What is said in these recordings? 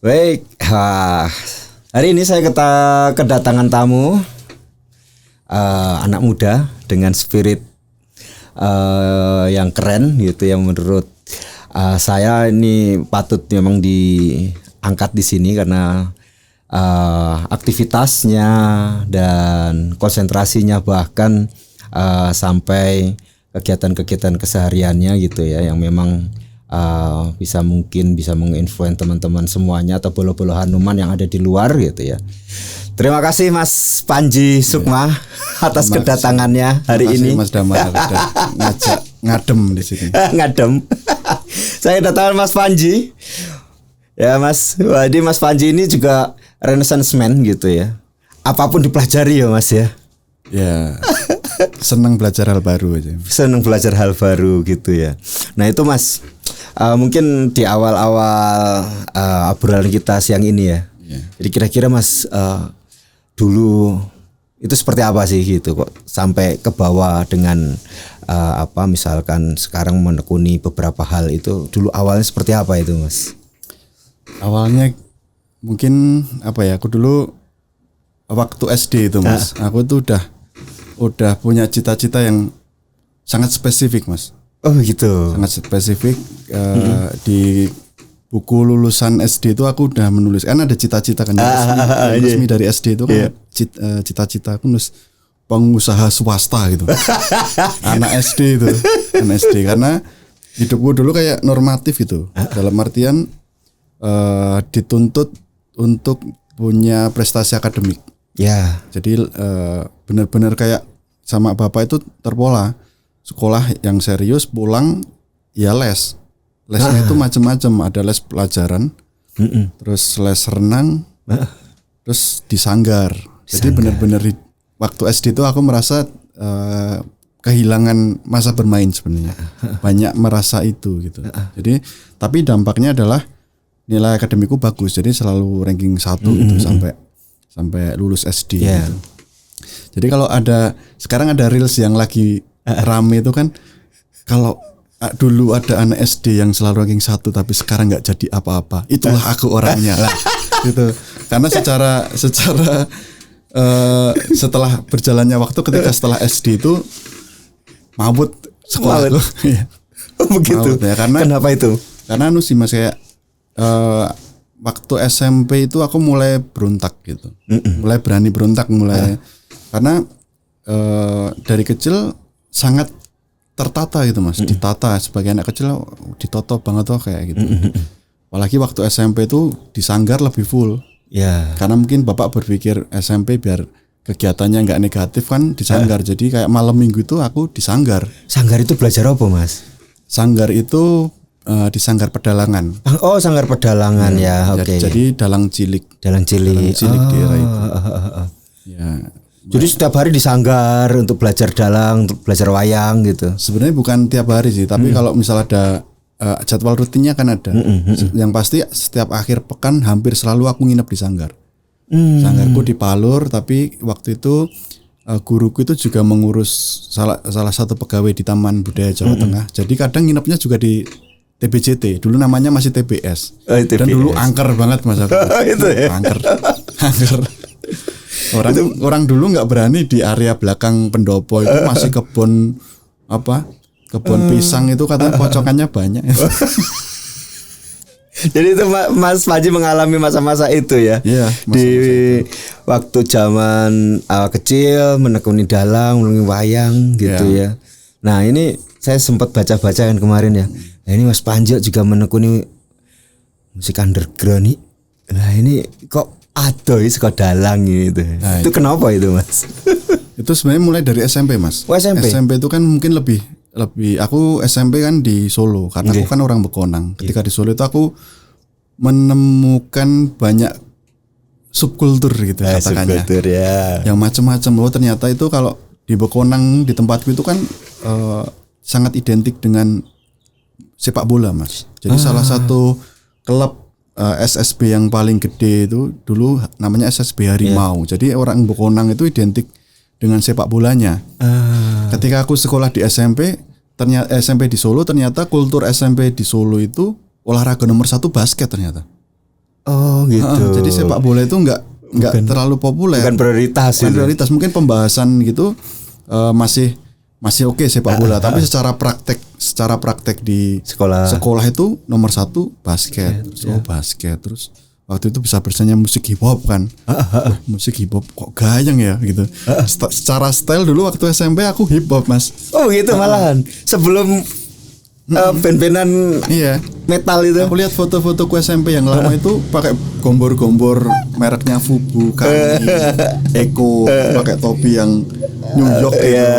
Baik, hari ini saya kedatangan tamu anak muda dengan spirit yang keren gitu, yang menurut saya ini patut memang diangkat di sini karena aktivitasnya dan konsentrasinya bahkan sampai kegiatan-kegiatan kesehariannya gitu ya, yang memang bisa menginfluence teman-teman semuanya atau bolo-bolo Hanuman yang ada di luar gitu ya. Terima kasih Mas Panji Sukma atas kedatangannya hari ini. Mas Damar udah ngajak ngadem di sini. Ngadem. Saya kedatangan Mas Panji. Ya Mas, jadi Mas Panji ini juga Renaissance man gitu ya. Apapun dipelajari ya Mas ya. Ya. Senang belajar hal baru aja. Senang belajar hal baru gitu ya. Nah itu Mas, mungkin di awal-awal obrolan kita siang ini ya. Jadi kira-kira Mas dulu itu seperti apa sih gitu kok sampai ke bawah dengan misalkan sekarang menekuni beberapa hal itu, dulu awalnya seperti apa itu Mas? Awalnya mungkin aku dulu waktu SD itu Mas, aku tuh udah punya cita-cita yang sangat spesifik Mas. Oh gitu. Sangat spesifik. Di buku lulusan SD itu aku udah menulis, kan ada cita-cita kan resmi dari SD itu kan cita-cita aku nulis pengusaha swasta gitu. Anak SD itu, anak SD, karena hidupku dulu kayak normatif itu. Dalam artian dituntut untuk punya prestasi akademik. Ya. Jadi benar-benar kayak sama bapak itu terpola, sekolah yang serius, pulang ya les. Lesnya itu macam-macam, ada les pelajaran, terus les renang, terus di sanggar. Jadi benar-benar waktu SD itu aku merasa kehilangan masa bermain sebenarnya. Banyak merasa itu gitu. Jadi tapi dampaknya adalah nilai akademiku bagus. Jadi selalu ranking 1 gitu sampai lulus SD gitu. Jadi kalau sekarang ada reels yang lagi rame itu kan, kalau dulu ada anak SD yang selalu ranking 1 tapi sekarang nggak jadi apa-apa, itulah aku orangnya lah gitu. Karena secara setelah berjalannya waktu, ketika setelah SD itu mabut sekolah tuh. Begitu ya, karena kenapa itu? Karena sih Mas, kayak waktu SMP itu aku mulai berontak gitu. Mulai berani berontak karena dari kecil sangat tertata gitu Mas, ditata sebagai anak kecil, ditoto banget tuh kayak gitu. Apalagi waktu SMP itu di sanggar lebih full. Ya. Karena mungkin bapak berpikir SMP biar kegiatannya nggak negatif kan di sanggar. Jadi kayak malam minggu itu aku di sanggar. Sanggar itu belajar apa Mas? Sanggar itu di sanggar pedalangan. Oh, sanggar pedalangan ya. Oke. Jadi dalang cilik. Dalang cilik di era itu. Ya. Jadi setiap hari di sanggar untuk belajar dalang, untuk belajar wayang gitu. Sebenarnya bukan tiap hari sih, tapi kalau misal ada jadwal rutinnya kan ada. Yang pasti setiap akhir pekan hampir selalu aku nginep di sanggar. Sanggarku di Palur, tapi waktu itu guruku itu juga mengurus salah satu pegawai di Taman Budaya Jawa Tengah. Jadi kadang nginepnya juga di TBJT. Dulu namanya masih TBS. Dan dulu angker banget Mas aku. Itu ya. Angker. Orang dulu nggak berani di area belakang pendopo itu, masih kebun pisang itu katanya pocokannya banyak. Jadi itu Mas Panji mengalami masa-masa itu ya. Iya, di waktu zaman kecil menekuni dalang, menekuni wayang gitu ya. Nah ini saya sempat baca-baca kan kemarin ya. Nah ini Mas Panji juga menekuni musik underground nih. Nah ini kok suka dalang gitu. Nah, itu kenapa itu Mas? Itu sebenarnya mulai dari SMP Mas. SMP itu kan mungkin lebih aku SMP kan di Solo, karena aku kan orang Bekonang. Ketika di Solo itu aku menemukan banyak subkultur gitu katakannya. Subkultur ya. Yang macam-macam. Ternyata itu kalau di Bekonang, di tempatku itu kan sangat identik dengan sepak bola Mas. Jadi salah satu klub SSB yang paling gede itu dulu namanya SSB Harimau. Jadi orang Bekonang itu identik dengan sepak bolanya. Ketika aku sekolah di SMP, ternyata SMP di Solo, ternyata kultur SMP di Solo itu olahraga nomor 1 basket ternyata. Oh gitu. Jadi sepak bola itu nggak terlalu populer. Bukan prioritas. Bukan prioritas. Mungkin pembahasan gitu masih oke sepak bola, tapi secara praktek di sekolah itu nomor 1 basket. Basket. Terus waktu itu bisa bertanya musik hip hop kan. Musik hip hop kok gayeng ya gitu. Secara style dulu waktu SMP aku hip hop, Mas. Oh gitu malahan. Sebelum band-bandan metal itu. Aku lihat foto-fotoku SMP yang lama itu pakai gombor-gombor mereknya Fubu, Kani, Eko, pakai topi yang New York gitu.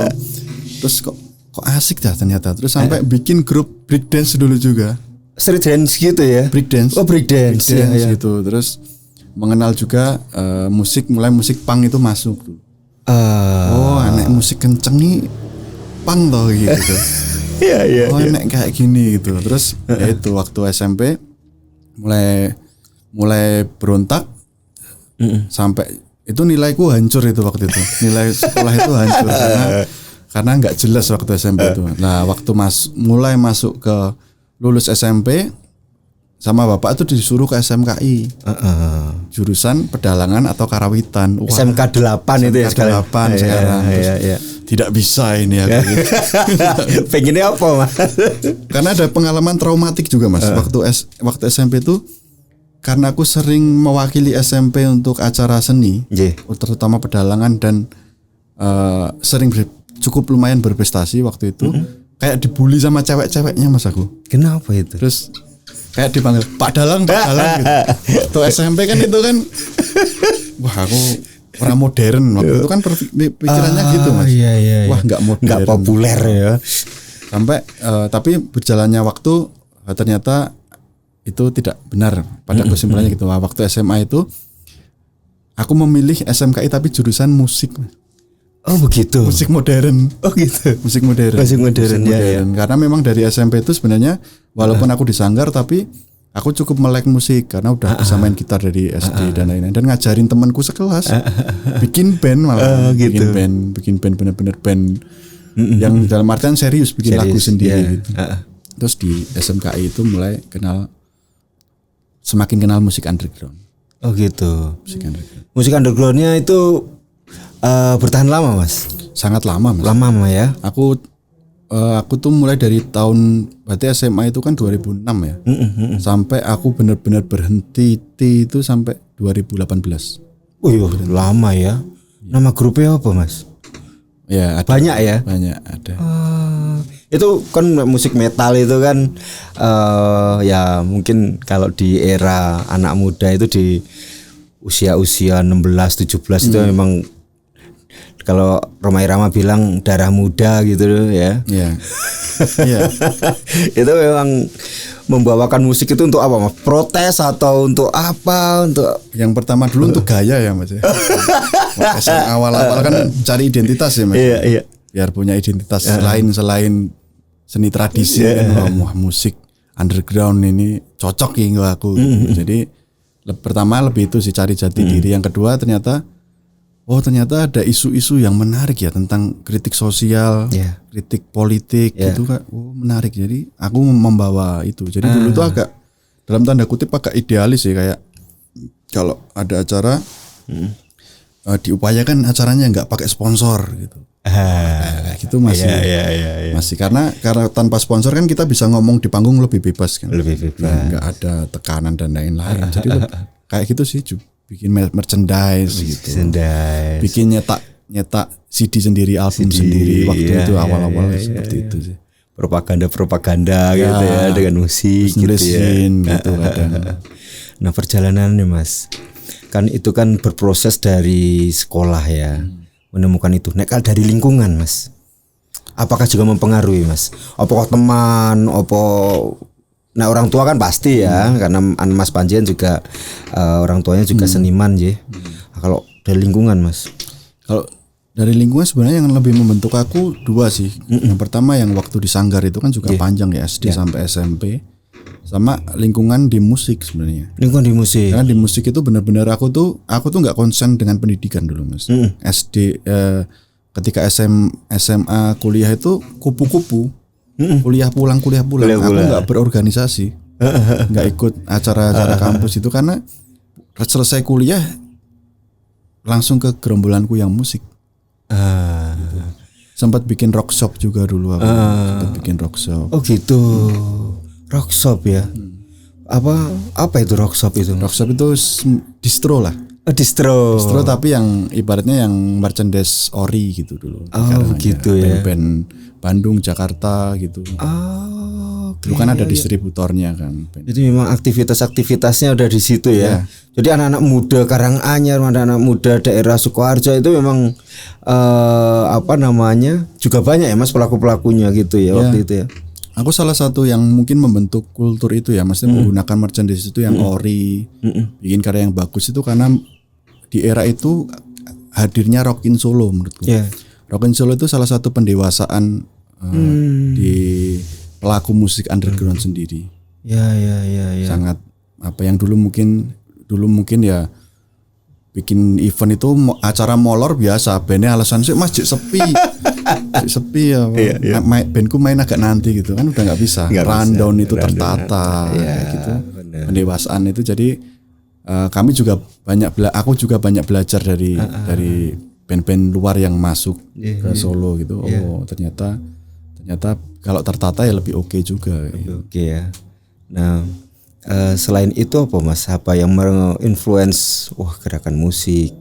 Terus kok asik dah ternyata. Terus sampai bikin grup breakdance dulu juga. Street dance gitu ya? Breakdance. Oh breakdance gitu. Terus mengenal juga mulai musik punk itu masuk tuh. Oh anak musik kenceng nih punk toh gitu. Iya. Oh enak kayak gini gitu. Terus ya itu waktu SMP mulai berontak sampai itu nilaiku hancur itu waktu itu. Nilai sekolah itu hancur karena nggak jelas waktu SMP itu. Nah waktu mulai masuk ke lulus SMP sama bapak itu disuruh ke SMKI. Jurusan pedalangan atau karawitan. SMK 8 itu ya sekarang. Iya. Tidak bisa ini aku. Pengennya apa, Mas? Karena ada pengalaman traumatik juga, Mas. Waktu SMP itu karena aku sering mewakili SMP untuk acara seni, terutama pedalangan dan sering cukup lumayan berprestasi waktu itu. Kayak dibully sama cewek-ceweknya, Mas aku. Kenapa itu? Terus kayak dipanggil Pak Dalang gitu. Waktu SMP kan itu kan wah aku orang modern waktu itu kan pikirannya gitu, Mas. Iya. Wah nggak modern, nggak populer ya. Sampai tapi berjalannya waktu ternyata itu tidak benar pada kesimpulannya gitu. Waktu SMA itu aku memilih SMKI tapi jurusan musik. Oh begitu. Musik modern. Oh gitu. Musik modern. Ya. Karena memang dari SMP itu sebenarnya walaupun aku disanggar tapi aku cukup melek musik karena udah bisa main gitar dari SD dan lain-lain dan ngajarin temanku sekelas bikin band malah gitu. bikin band bener-bener band yang dalam artian serius bikin lagu sendiri gitu. Terus di SMKI itu mulai semakin kenal musik underground. Oh gitu. Musik undergroundnya itu bertahan lama, Mas? Sangat lama, Mas. Lama ya. Aku tuh mulai dari tahun berarti SMA itu kan 2006 ya. Sampai aku benar-benar berhenti itu sampai 2018. Lama ya. Nama grupnya apa, Mas? Ya, ada. Banyak ya? Banyak ada. Itu kan musik metal itu kan ya mungkin kalau di era anak muda itu di usia-usia 16 17 itu memang kalau Romai Rama bilang darah muda gitu ya. Iya. Itu memang membawakan musik itu untuk apa, Mas? Protes atau untuk apa? Untuk yang pertama dulu untuk gaya ya, Mas. Awal-awal kan cari identitas ya, Mas. Iya. Biar punya identitas selain seni tradisi kan, musik underground ini cocok ya aku. Jadi pertama lebih itu sih cari jati diri. Yang kedua ternyata ada isu-isu yang menarik ya tentang kritik sosial, kritik politik gitu kan. Menarik. Jadi aku membawa itu. Jadi dulu tuh agak dalam tanda kutip agak idealis ya, kayak kalau ada acara diupayakan acaranya nggak pakai sponsor gitu. Gitu masih masih karena tanpa sponsor kan kita bisa ngomong di panggung lebih bebas kan. Lebih bebas. Nggak ada tekanan dan lain-lain. Jadi kayak gitu sih, bikin merchandise gitu. Bikin nyetak CD sendiri, album sendiri waktu itu awal-awal seperti itu sih. Propaganda gitu ya dengan musik gitu ya. Gitu kadang. Nah, perjalanannya, Mas. Kan itu kan berproses dari sekolah ya. Menemukan itu. Nek dari lingkungan, Mas. Apakah juga mempengaruhi, Mas? Apakah teman, nah orang tua kan pasti ya, karena Mas Panjian juga orang tuanya juga seniman ya. Kalau dari lingkungan, Mas? Kalau dari lingkungan sebenarnya yang lebih membentuk aku dua sih. Yang pertama yang waktu di Sanggar itu kan juga panjang ya, SD sampai SMP. Sama lingkungan di musik sebenarnya. Lingkungan di musik. Karena di musik itu benar-benar aku tuh nggak konsen dengan pendidikan dulu, Mas. SD ketika SMA kuliah itu kupu-kupu. Kuliah pulang. Aku nggak berorganisasi, nggak ikut acara-acara kampus itu karena selesai kuliah langsung ke gerombolanku yang musik. Gitu. Sempat bikin rock shop juga dulu aku. Sempat bikin rock shop. Oh gitu. Rock shop ya. Apa itu rock shop itu? Rock shop itu distro lah. Distro tapi yang ibaratnya yang merchandise ori gitu dulu. Gitu ya. Band Bandung, Jakarta gitu. Dulu kan ada distributornya kan. Jadi memang aktivitasnya udah di situ ya. Jadi anak-anak muda Karanganyar, anak-anak muda daerah Sukoharjo itu memang juga banyak ya Mas pelaku-pelakunya gitu ya waktu itu ya. Aku salah satu yang mungkin membentuk kultur itu ya, maksudnya menggunakan merchandise itu yang ori, bikin karya yang bagus itu karena di era itu hadirnya Rock in Solo menurutku. Rock in Solo itu salah satu pendewasaan di pelaku musik underground sendiri. Ya. Sangat yang dulu mungkin ya bikin event itu acara molor biasa, bandnya alasan sih Mas sepi. Sepi ya. Bandku main agak nanti gitu kan udah nggak bisa. Rundown itu tertata gitu. Bener. Pendewasaan itu jadi aku juga banyak belajar dari band-band luar yang masuk ke Solo gitu. Ternyata kalau tertata ya lebih oke juga. Oke ya. Nah, selain itu apa Mas? Apa yang menginfluence gerakan musik?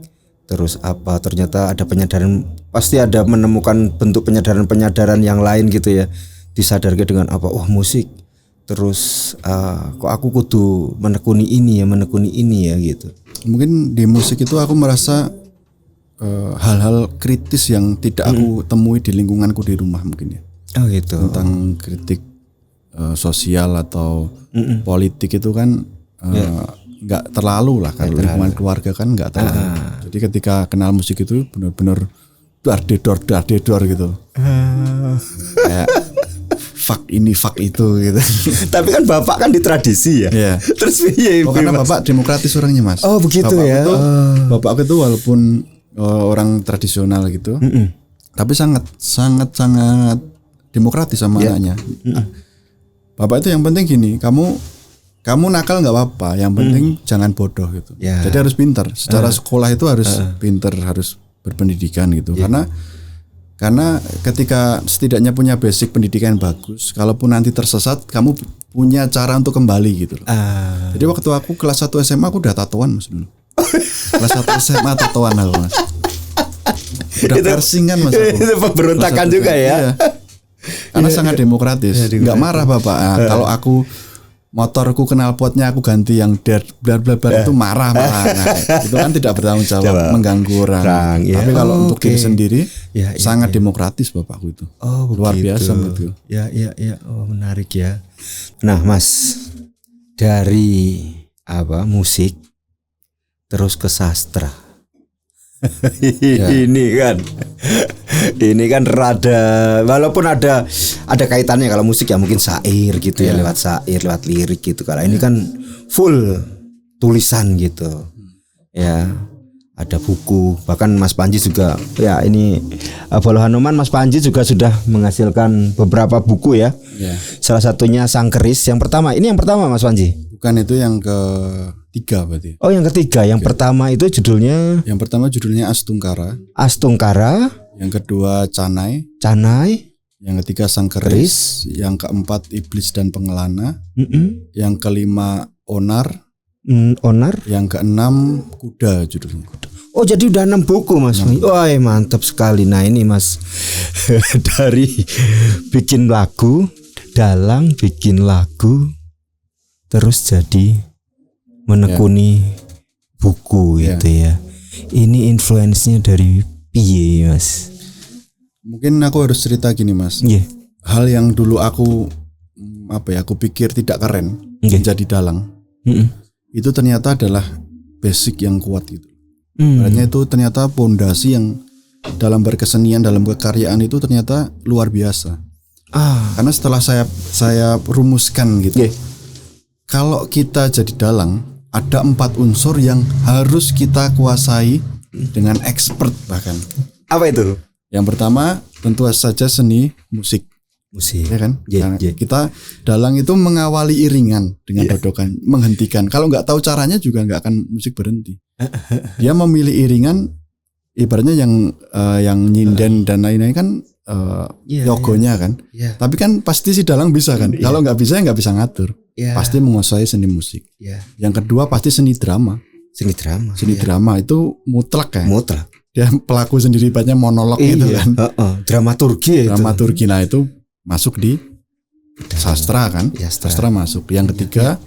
Terus ternyata ada penyadaran, pasti ada menemukan bentuk penyadaran yang lain gitu ya. Disadarkan dengan musik. Terus kok aku kudu menekuni ini ya gitu. Mungkin di musik itu aku merasa hal-hal kritis yang tidak aku temui di lingkunganku di rumah mungkin ya. Oh gitu. Tentang kritik sosial atau politik itu kan nggak terlalu lah, kalau lingkungan keluarga kan nggak terlalu. Jadi ketika kenal musik itu benar-benar dar dedor gitu. Kayak fuck ini fuck itu gitu. Tapi kan bapak kan di tradisi ya. Terus karena bapak demokratis orangnya Mas. Oh begitu Bapak itu walaupun orang tradisional gitu, tapi sangat demokratis sama anaknya. Bapak itu yang penting gini, kamu nakal nggak apa-apa, yang penting jangan bodoh gitu. Jadi harus pintar. Secara sekolah itu harus pintar, harus berpendidikan gitu. Karena ketika setidaknya punya basic pendidikan yang bagus, kalaupun nanti tersesat, kamu punya cara untuk kembali gitu. Jadi waktu aku kelas 1 SMA aku udah tatoan Mas dulu. Kelas 1 SMA tatoan aku Mas. Udah piercing kan Mas aku. Itu pemberontakan juga ya. Iya. Karena sangat demokratis. Nggak marah Bapak. Kalau aku motorku knalpotnya aku ganti yang blar itu marah. Itu kan tidak bertanggung jawab, mengganggu orang. Tapi kalau untuk diri sendiri sangat demokratis bapakku itu. Luar biasa betul. Ya. Menarik ya. Nah Mas, dari musik terus ke sastra. Ini kan rada, walaupun ada kaitannya, kalau musik ya mungkin syair gitu ya, lewat syair, lewat lirik gitu. Kalau ini kan full tulisan gitu. Ya, ada buku, bahkan Mas Panji juga ya, ini Bolo Hanuman Mas Panji juga sudah menghasilkan beberapa buku ya. Salah satunya Sang Keris yang pertama. Ini yang pertama Mas Panji? Bukan, itu yang ketiga berarti. Oh, yang ketiga. Yang pertama itu judulnya? Yang pertama judulnya Astungkara. Yang kedua Canai. Yang ketiga Sang Keris. Yang keempat Iblis dan Pengelana. Yang kelima Onar. Yang keenam Kuda judulnya. Oh, jadi udah 6 buku Mas. Wah, mantap sekali. Nah ini Mas, dari bikin lagu, dalang bikin lagu, terus jadi menekuni buku gitu ya. Ini influence-nya dari piye Mas? Mungkin aku harus cerita gini Mas. Hal yang dulu aku pikir tidak keren menjadi dalang, itu ternyata adalah basic yang kuat gitu. Artinya itu ternyata pondasi yang dalam berkesenian, dalam kekaryaan itu ternyata luar biasa. Karena setelah saya rumuskan gitu. Kalau kita jadi dalang, ada 4 unsur yang harus kita kuasai dengan expert bahkan. Apa itu? Yang pertama tentu saja seni musik. musik. Ya kan? Yeah, Nah, yeah. kita dalang itu mengawali iringan dengan dodokan, menghentikan. Kalau nggak tahu caranya juga nggak akan musik berhenti. Dia memilih iringan, ibaratnya yang nyinden dan lain-lain kan yogonya kan. Yeah. Tapi kan pasti si dalang bisa kan. Kalau nggak bisa ya nggak bisa ngatur. Yeah. Pasti menguasai seni musik. Yeah. Yang kedua pasti seni drama. Seni drama. Seni drama itu mutlak kan. Mutlak. Dia pelaku sendiri banyak monolog gitu kan. Dramaturgi. Dramaturgi, nah itu masuk di sastra kan. Ya, sastra masuk. Yang ketiga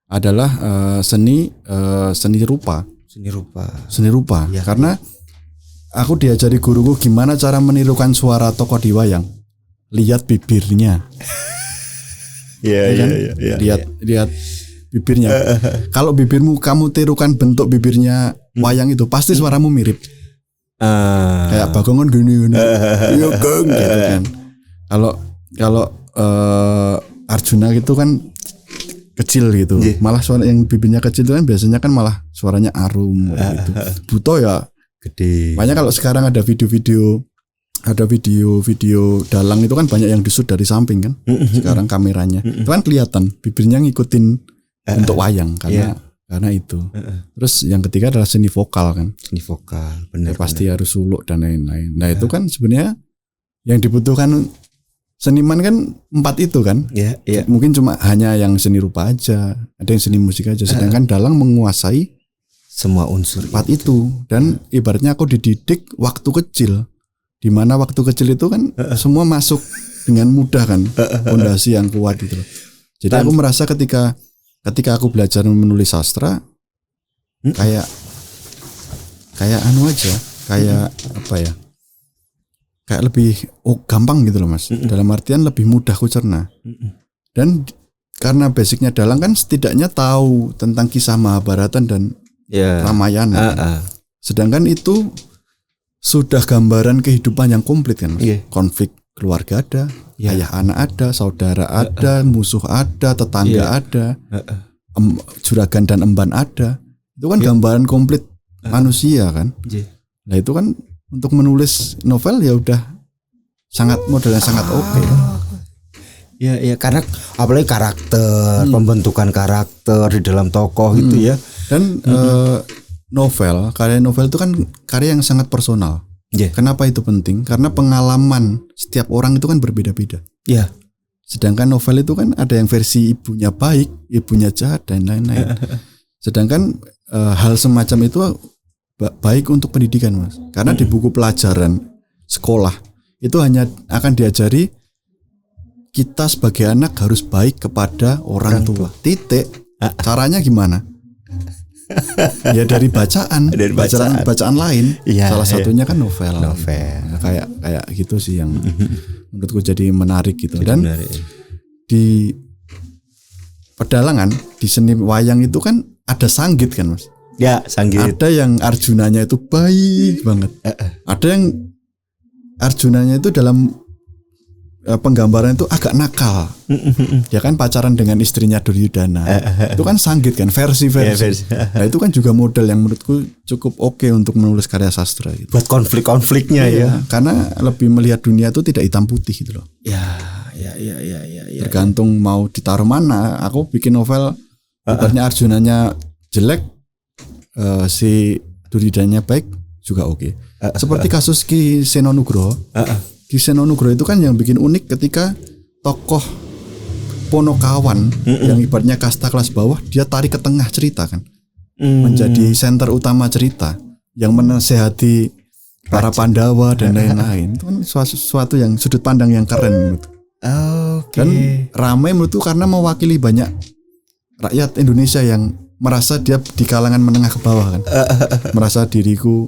adalah seni rupa. Seni rupa. Ya. Karena aku diajari guruku gimana cara menirukan suara tokoh di wayang. Lihat bibirnya. Lihat bibirnya. Kalau bibirmu kamu tirukan bentuk bibirnya wayang itu, pasti suaramu mirip. Kayak Bagongon gini. Iya geng gitu kan. Kalau Arjuna gitu kan kecil gitu. Malah suara yang bibirnya kecil itu kan biasanya kan malah suaranya arum gitu. Buto ya gede. Banyak kalau sekarang ada video dalang itu kan banyak yang disut dari samping kan. Sekarang kameranya. Itu kan kelihatan bibirnya ngikutin bentuk wayang karena itu. Terus yang ketiga adalah seni vokal kan. Seni vokal, benar. Pasti harus suluk dan lain-lain. Nah itu kan sebenarnya yang dibutuhkan seniman kan 4 itu kan. Mungkin cuma hanya yang seni rupa aja, ada yang seni musik aja. Sedangkan dalang menguasai semua unsur 4 itu. Dan ibaratnya aku dididik waktu kecil, di mana waktu kecil itu kan semua masuk dengan mudah kan, fondasi yang kuat gitu. Jadi aku merasa ketika aku belajar menulis sastra kayak anu aja, kayak apa ya, kayak lebih gampang gitu loh Mas. Dalam artian lebih mudah ku cerna. Dan karena basicnya dalang kan setidaknya tahu tentang kisah Mahabharatan dan Ramayana. Sedangkan itu sudah gambaran kehidupan yang komplit kan Mas. Konflik keluarga ada, ayah anak ada, saudara ada, musuh ada, tetangga ada, juragan dan emban ada. Itu kan gambaran komplit manusia kan. Nah itu kan untuk menulis novel ya udah modelnya sangat oke. Ya karena apalagi karakter, pembentukan karakter di dalam tokoh gitu ya. Dan karya novel itu kan karya yang sangat personal. Kenapa itu penting? Karena pengalaman setiap orang itu kan berbeda-beda. Sedangkan novel itu kan ada yang versi ibunya baik, ibunya jahat dan lain-lain. Sedangkan hal semacam itu baik untuk pendidikan Mas. Karena di buku pelajaran sekolah itu hanya akan diajari kita sebagai anak harus baik kepada orang tua. Titik. Caranya gimana? Ya dari bacaan lain. Salah satunya kan novel. Nah, kayak gitu sih yang menurutku jadi menarik gitu. Dan di pedalangan, di seni wayang itu kan ada sanggit kan Mas. Sanggit. Ada yang Arjunanya itu baik banget. Ada yang Arjunanya itu dalam penggambaran itu agak nakal. Ya kan pacaran dengan istrinya Duryudana. Itu kan sanggit kan, versi. Nah itu kan juga model yang menurutku cukup oke untuk menulis karya sastra gitu. Buat konflik-konfliknya ya. Karena lebih melihat dunia itu tidak hitam putih gitu loh. Ya. Tergantung mau ditaruh mana. Aku bikin novel ibaratnya Arjunanya jelek, si Duryodananya baik juga oke. Seperti kasus Ki Seno Nugroho. Ki Seno Nugroho itu kan yang bikin unik ketika tokoh Ponokawan yang ibaratnya kasta kelas bawah, dia tarik ke tengah cerita kan, menjadi center utama cerita yang menasehati para Pandawa dan lain-lain. Itu kan sesuatu yang sudut pandang yang keren menurutku. Dan ramai menurutku karena mewakili banyak rakyat Indonesia yang merasa dia di kalangan menengah ke bawah kan, merasa diriku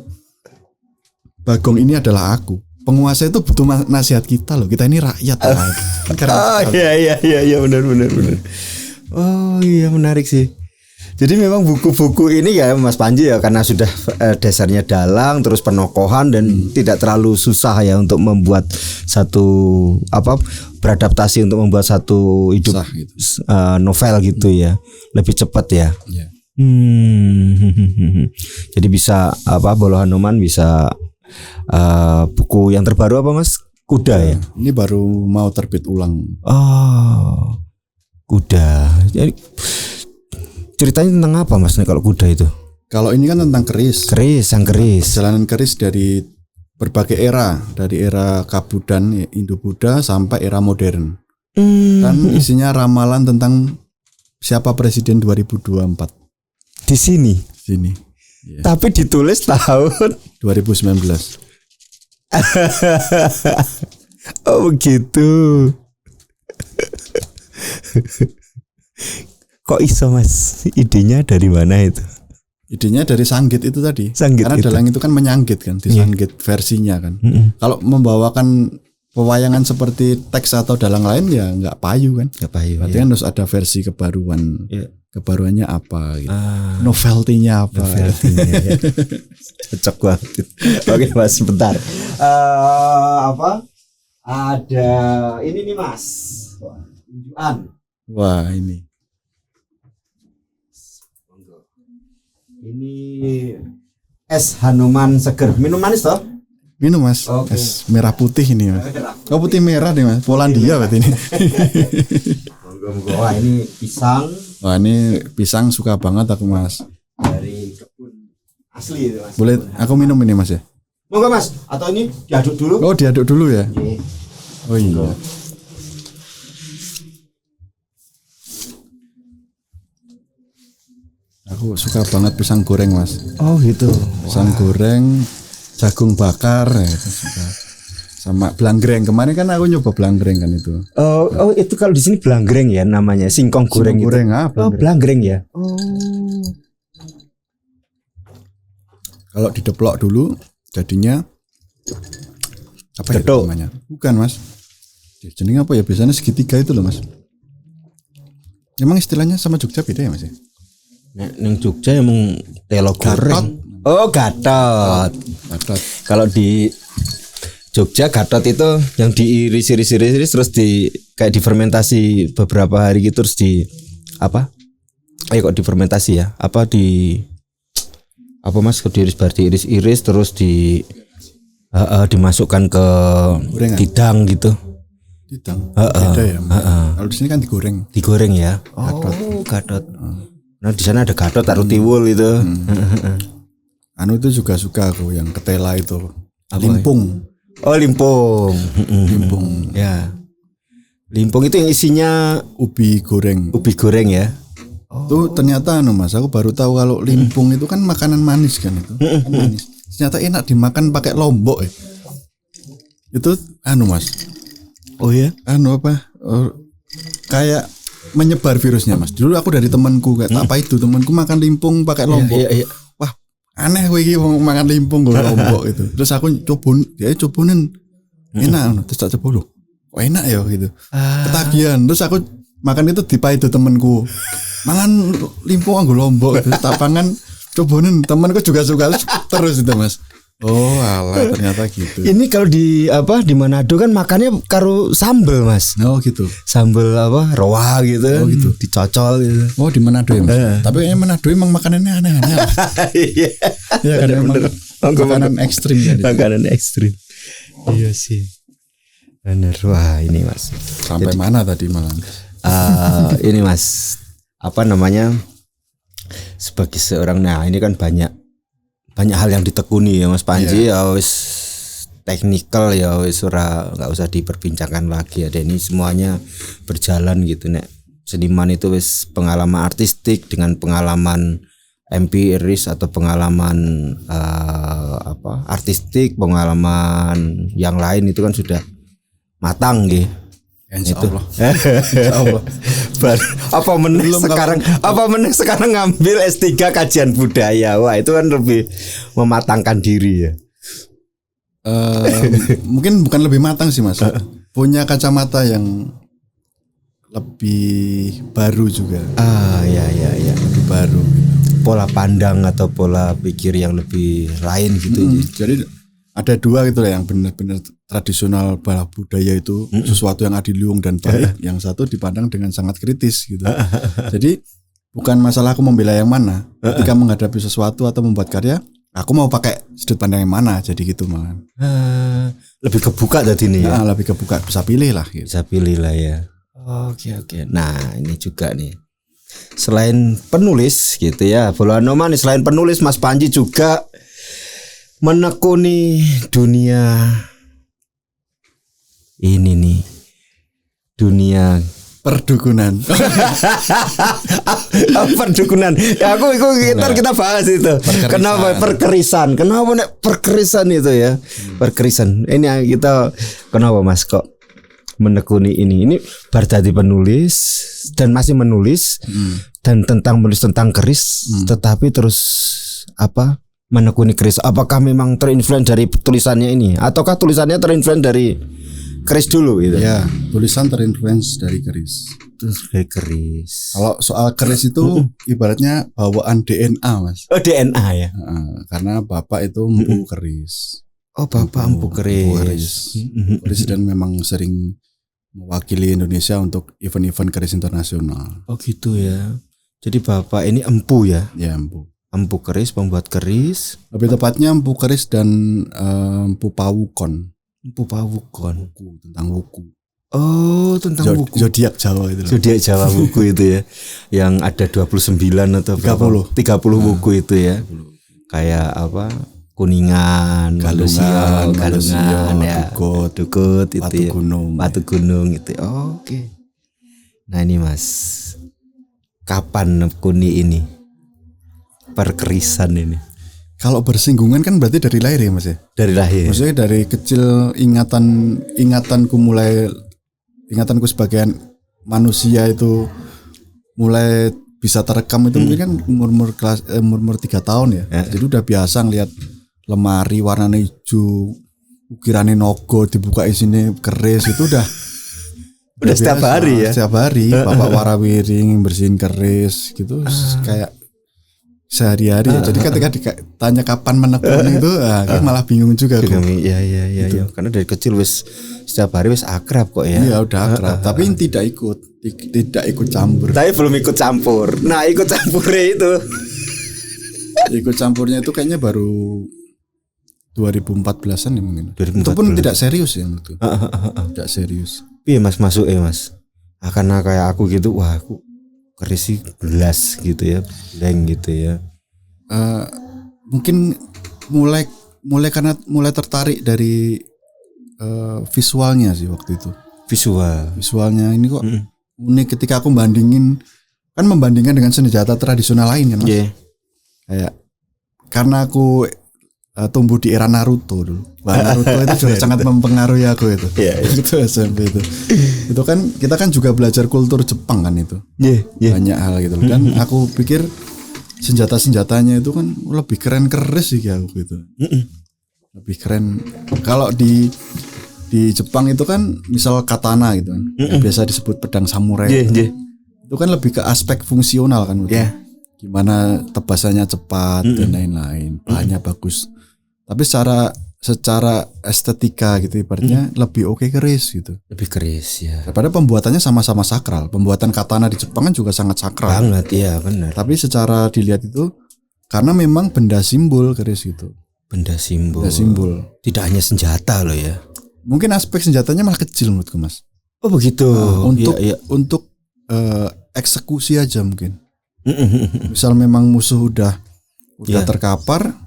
Bagong ini adalah aku. Penguasa itu butuh nasihat kita loh. Kita ini rakyat. Iya benar. Oh iya menarik sih. Jadi memang buku-buku ini ya Mas Panji ya karena sudah dasarnya dalang terus penokohan dan tidak terlalu susah ya untuk membuat satu beradaptasi untuk membuat satu hidup gitu. Novel gitu ya. Lebih cepat ya. Jadi bisa Bolo Hanuman bisa buku yang terbaru apa Mas? Kuda ya. Ini baru mau terbit ulang. Oh, kuda. Jadi ceritanya tentang apa Mas nih kalau kuda itu? Kalau ini kan tentang keris. Sang keris. Perjalanan keris dari berbagai era, dari era Kabudan Indo-Buddha sampai era modern. Dan isinya ramalan tentang siapa presiden 2024. Di sini. Yeah. Tapi ditulis tahun 2019. Oh begitu. Kok iso Mas? Idenya dari mana itu? Idenya dari Sanggit itu tadi. Sanggit karena itu. dalang itu kan menyanggit kan, disanggit versinya kan. Kalau membawakan pewayangan seperti teks atau dalang lain ya nggak payu kan. Nggak payu. Berarti kan harus ada versi kebaruan. Kebaruannya apa gitu. Novelty-nya apa. Novelty-nya ya. Cocok banget. Oke Mas, sebentar. Apa? Ada ini nih Mas. Wah, ini. Ini es Hanuman seger. Minum manis toh? Minum Mas. Okay. Es merah putih ini Mas. Oh putih merah nih Mas. Polandia berarti ini. Wah ini pisang. Wah ini pisang suka banget aku Mas. Dari kebun asli itu Mas. Boleh aku minum ini Mas ya? Monggo Mas. Atau ini diaduk dulu? Oh diaduk dulu ya? Oke. Oh iya. Aku suka banget pisang goreng Mas. Oh gitu. Pisang goreng, jagung bakar ya, itu suka. Sama belangreng. Kemarin kan aku nyoba belangreng kan itu. Oh itu kalau di sini belangreng ya namanya, singkong goreng itu. Goreng belangreng ya. Kalau dideplok dulu jadinya apa ya Getuk. namanya? Bukan Mas. Jenenge apa ya? Biasanya segitiga itu loh Mas. Emang istilahnya sama Jogja beda ya Mas ya? Neng Jogja emang telo goreng. Oh gatot. Kalau di Jogja gatot itu yang diiris terus kayak difermentasi beberapa hari gitu terus di apa? Kok difermentasi ya? Apa Mas? Diiris terus dimasukkan ke gorengan. tidang gitu. Tidang. Beda ya. Kalau di sini kan digoreng. Digoreng ya. Oh, gatot. Nah, di sana ada gatot taruh tiwul itu. Anu itu juga suka aku yang ketela itu. Limpung. Oh, limpung. Limpung. Ya. Limpung itu yang isinya Ubi goreng. Ya. Tuh ternyata anu Mas, aku baru tahu kalau limpung itu kan makanan manis kan itu. Kan manis. Ternyata enak dimakan pakai lombok ya. Itu anu Mas. Oh ya? Anu apa? Kayak menyebar virusnya Mas. Dulu aku dari temanku kayak apa itu temanku makan limpung pakai lombok. Iya. Wah, aneh kowe iki makan limpung nggo lombok itu. Terus aku cobain enak terus tak coba loh. Kok enak ya gitu. Ketagihan. Terus aku makan itu dipaido temanku. Mangan limpung nggo lombok gitu. Tak pangan cobain temanku juga suka terus itu Mas. Oh alah ternyata gitu. Ini kalau di Manado kan makannya karo sambel Mas. Oh gitu. Sambel roa gitu. Oh gitu. Dicocol gitu. Oh di Manado ya Mas. Tapi kayaknya Manado emang makanannya aneh-aneh. Iya. Iya kan bener. Makanan ekstrim kan. Makanan ekstrim. Iya sih. Bener. Wah ini Mas. Sampai mana tadi malam? Ini Mas. Apa namanya? Sebagai seorang ini kan banyak hal yang ditekuni ya Mas Panji. Ya wis teknikal ya wis nggak usah diperbincangkan lagi ya. Ini semuanya berjalan gitu nek. Seniman itu wis pengalaman artistik dengan pengalaman empiris atau pengalaman artistik, pengalaman yang lain itu kan sudah matang gitu. Insya itu. Allah. Apa meneh sekarang ngambil S3 kajian budaya. Wah, itu kan lebih mematangkan diri ya. Mungkin bukan lebih matang sih Mas. Punya kacamata yang lebih baru juga. Ya. Lebih baru. Pola pandang atau pola pikir yang lebih lain gitu. Jadi ada dua gitu lah yang benar-benar tradisional bala budaya itu sesuatu yang adiluhung dan baik. Yang satu dipandang dengan sangat kritis gitu. Jadi bukan masalah aku membela yang mana. Ketika menghadapi sesuatu atau membuat karya, Aku mau pakai sudut pandang yang mana, jadi gitu malah. Lebih kebuka tadi nih ya. Lebih kebuka, bisa pilih lah gitu. Bisa pilih lah ya. Oke. Nah, ini juga nih. Selain penulis gitu ya, Bolo Anoman nih, selain penulis Mas Panji juga menekuni dunia ini nih. Dunia perdukunan. Perdukunan. Ya aku kita bahas itu. Kenapa perkerisan? Kenapa nek perkerisan itu ya? Perkerisan. Ini kita kenapa Mas kok menekuni ini? Ini baru jadi penulis dan masih menulis dan menulis tentang keris, tetapi terus menekuni keris. Apakah memang terinfluence dari tulisannya ini ataukah tulisannya terinfluence dari keris dulu gitu? Ya, tulisan terinfluence dari keris. Terus dari keris. Kalau soal keris itu ibaratnya bawaan DNA, Mas. Oh, DNA ya. Karena bapak itu empu keris. Oh, bapak empu keris. Keris dan memang sering mewakili Indonesia untuk event-event keris internasional. Oh gitu ya. Jadi bapak ini empu ya? Ya, empu. Empu keris, pembuat keris. Lebih tepatnya empu keris dan empu pawukon. Empu pawukon. Tentang wuku. Oh, tentang wuku. Zodiak Jawa itu. Zodiak Jawa wuku itu ya. Yang ada 29 atau 30 wuku itu ya. 30. Kayak apa? Kuningan, Galungan ya, Dukut itu Batu Gunung. Batu Gunung itu. Oke. Nah ini Mas, kapan nekuni ini? Perkerisan ini. Kalau bersinggungan kan berarti dari lahir ya Mas ya? Dari lahir. Maksudnya dari kecil ingatanku sebagai manusia itu mulai bisa terekam itu mungkin kan umur 3 tahun ya. Jadi udah biasa ngeliat lemari warnanya hijau, ukirannya nogo, dibuka isinya keris, itu udah setiap hari ya. Setiap hari bapak warawiring bersihin keris gitu kayak sehari-hari ya. Jadi ketika ditanya kapan menekuni itu malah bingung juga. Iya. Gitu. Karena dari kecil setiap hari akrab kok ya. Iya udah akrab, tapi tidak ikut campur. Tapi belum ikut campur. Nah, ikut campurnya itu. Ikut campurnya itu kayaknya baru 2014-an ya mungkin. 2014. Itu pun tidak serius ya itu. Tidak serius. Iya Mas, masuk Mas. Karena kayak aku gitu, wah aku keris gelas gitu ya, blank gitu ya. Mungkin mulai tertarik dari visualnya sih waktu itu. Visualnya ini kok unik ketika aku membandingkan dengan senjata tradisional lain kan Mas. Yeah. Kayak karena aku tumbuh di era Naruto dulu. Naruto itu juga sangat mempengaruhi aku itu. Itu SMP itu. Itu kan kita kan juga belajar kultur Jepang kan itu. Banyak hal gitu. Dan aku pikir senjata-senjatanya itu kan lebih keren keris sih aku gitu. Lebih keren. Kalau di Jepang itu kan misal katana gitu kan. Yang biasa disebut pedang samurai. Itu kan lebih ke aspek fungsional kan gitu. Gimana tebasannya cepat dan lain-lain. Bahannya bagus. Tapi secara estetika gitu ibaratnya lebih oke keris gitu. Lebih keris ya. Daripada pembuatannya sama-sama sakral. Pembuatan katana di Jepang kan juga sangat sakral. Banget ya, benar. Tapi secara dilihat itu karena memang benda simbol keris gitu. Benda simbol. Tidak hanya senjata loh ya. Mungkin aspek senjatanya malah kecil menurutku Mas. Oh begitu. Untuk eksekusi aja mungkin. Misal memang musuh udah terkapar,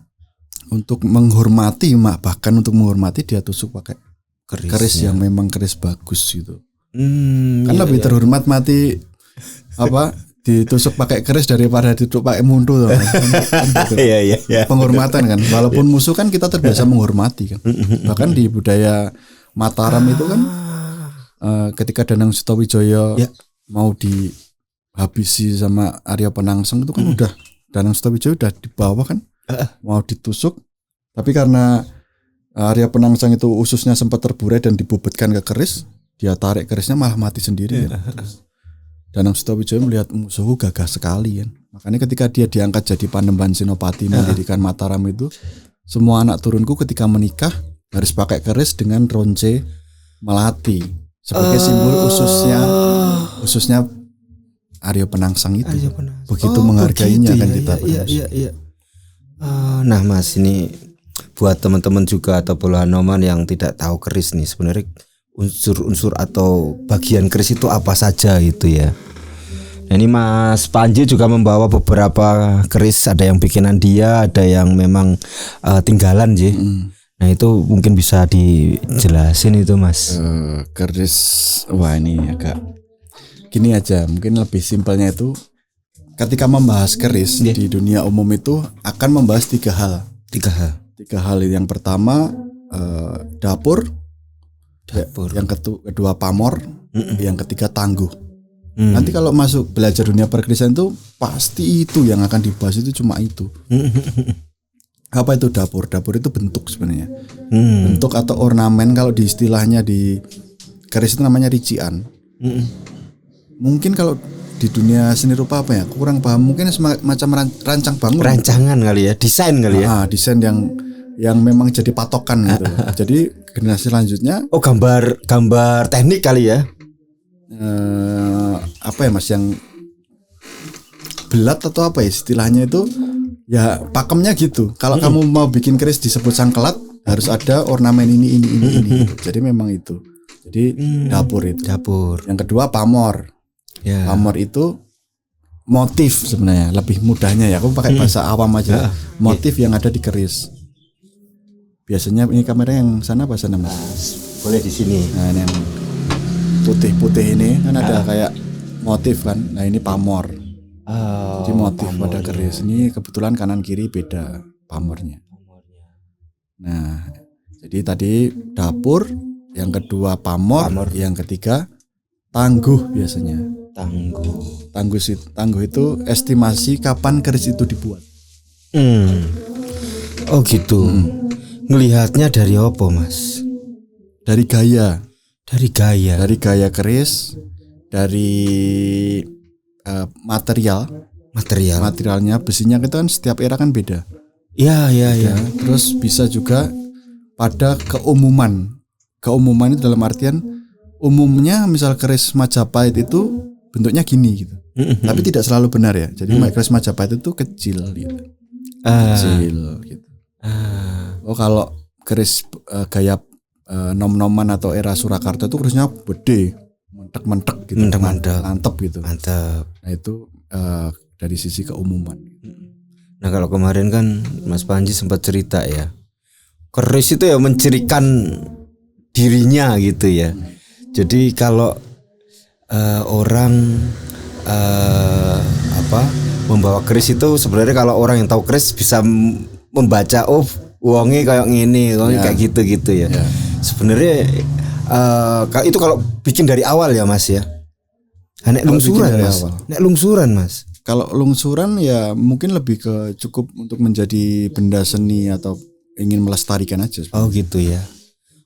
untuk menghormati bahkan untuk menghormati dia tusuk pakai keris yang memang keris bagus gitu. Kan lebih terhormat mati ditusuk pakai keris daripada ditusuk pakai muntu tuh. Iya. Penghormatan kan. Walaupun musuh kan kita terbiasa menghormati kan. Bahkan di budaya Mataram itu kan ketika Danang Sutawijaya mau dihabisi sama Arya Penangsang itu kan udah Danang Sutawijaya udah di bawah kan. Mau ditusuk, tapi karena Arya Penangsang itu ususnya sempat terburai dan dibobotkan ke keris, dia tarik kerisnya malah mati sendiri. Danang Sutawijaya melihat musuhku gagah sekali kan. Makanya ketika dia diangkat jadi Panembahan Senopati mendirikan Mataram itu, semua anak turunku ketika menikah harus pakai keris dengan ronce melati sebagai simbol ususnya Arya Penangsang itu. Begitu menghargainya kan kita. Iya. Nah Mas, ini buat teman-teman juga atau Bolanoman yang tidak tahu keris nih, sebenarnya unsur-unsur atau bagian keris itu apa saja gitu ya. Nah, ini Mas Panji juga membawa beberapa keris, ada yang bikinan dia, ada yang memang tinggalan sih. Nah itu mungkin bisa dijelasin itu Mas. Keris, wah ini agak gini aja, mungkin lebih simpelnya itu ketika membahas keris di dunia umum itu akan membahas tiga hal. Tiga hal. Yang pertama dapur. Yang kedua pamor. Yang ketiga tangguh. Nanti kalau masuk belajar dunia perkerisan itu pasti itu yang akan dibahas, itu cuma itu. Apa itu dapur? Dapur itu bentuk sebenarnya. Bentuk atau ornamen, kalau di istilahnya di keris itu namanya rician. Mungkin kalau di dunia seni rupa apa ya, kurang paham, mungkin semacam rancang bangun, rancangan kali ya, desain kali ya, desain yang memang jadi patokan gitu. Jadi generasi selanjutnya gambar teknik kali ya, apa ya Mas, yang belat atau apa ya istilahnya itu ya, pakemnya gitu. Kalau kamu mau bikin keris disebut sangkelat harus ada ornamen ini gitu. Jadi memang itu. Jadi dapur itu. Yang kedua pamor. Pamor itu motif sebenarnya, lebih mudahnya ya, aku pakai bahasa awam aja. Motif yang ada di keris. Biasanya ini kamera yang sana apa sana Mas? Boleh di sini. Nah, ini yang putih-putih ini kan ada kayak motif kan. Nah, ini pamor. Jadi motif pada keris. Ini kebetulan kanan kiri beda pamornya. Nah, jadi tadi dapur, yang kedua pamor. Yang ketiga tangguh biasanya. Tangguh itu estimasi kapan keris itu dibuat. Oh gitu. Ngelihatnya dari apa Mas? Dari gaya. Dari gaya keris, dari materialnya, besinya itu kan setiap era kan beda. Iya. Terus bisa juga pada keumuman itu dalam artian umumnya, misal keris Majapahit itu bentuknya gini gitu. Tapi tidak selalu benar ya. Jadi keris Majapahit itu kecil gitu. Oh, kalau keris gaya nom-noman atau era Surakarta itu kerisnya gede, mentek gitu. Mantep gitu. Nah, itu dari sisi keumuman. Nah, kalau kemarin kan Mas Panji sempat cerita ya, keris itu ya mencirikan dirinya gitu ya. Jadi kalau orang membawa keris itu sebenarnya, kalau orang yang tahu keris bisa membaca, oh wonge kayak gini, kayak gitu ya. Sebenarnya itu kalau bikin dari awal ya Mas ya. Nek lungsuran Mas. Kalau lungsuran ya mungkin lebih ke cukup untuk menjadi benda seni atau ingin melestarikan aja. Oh gitu ya.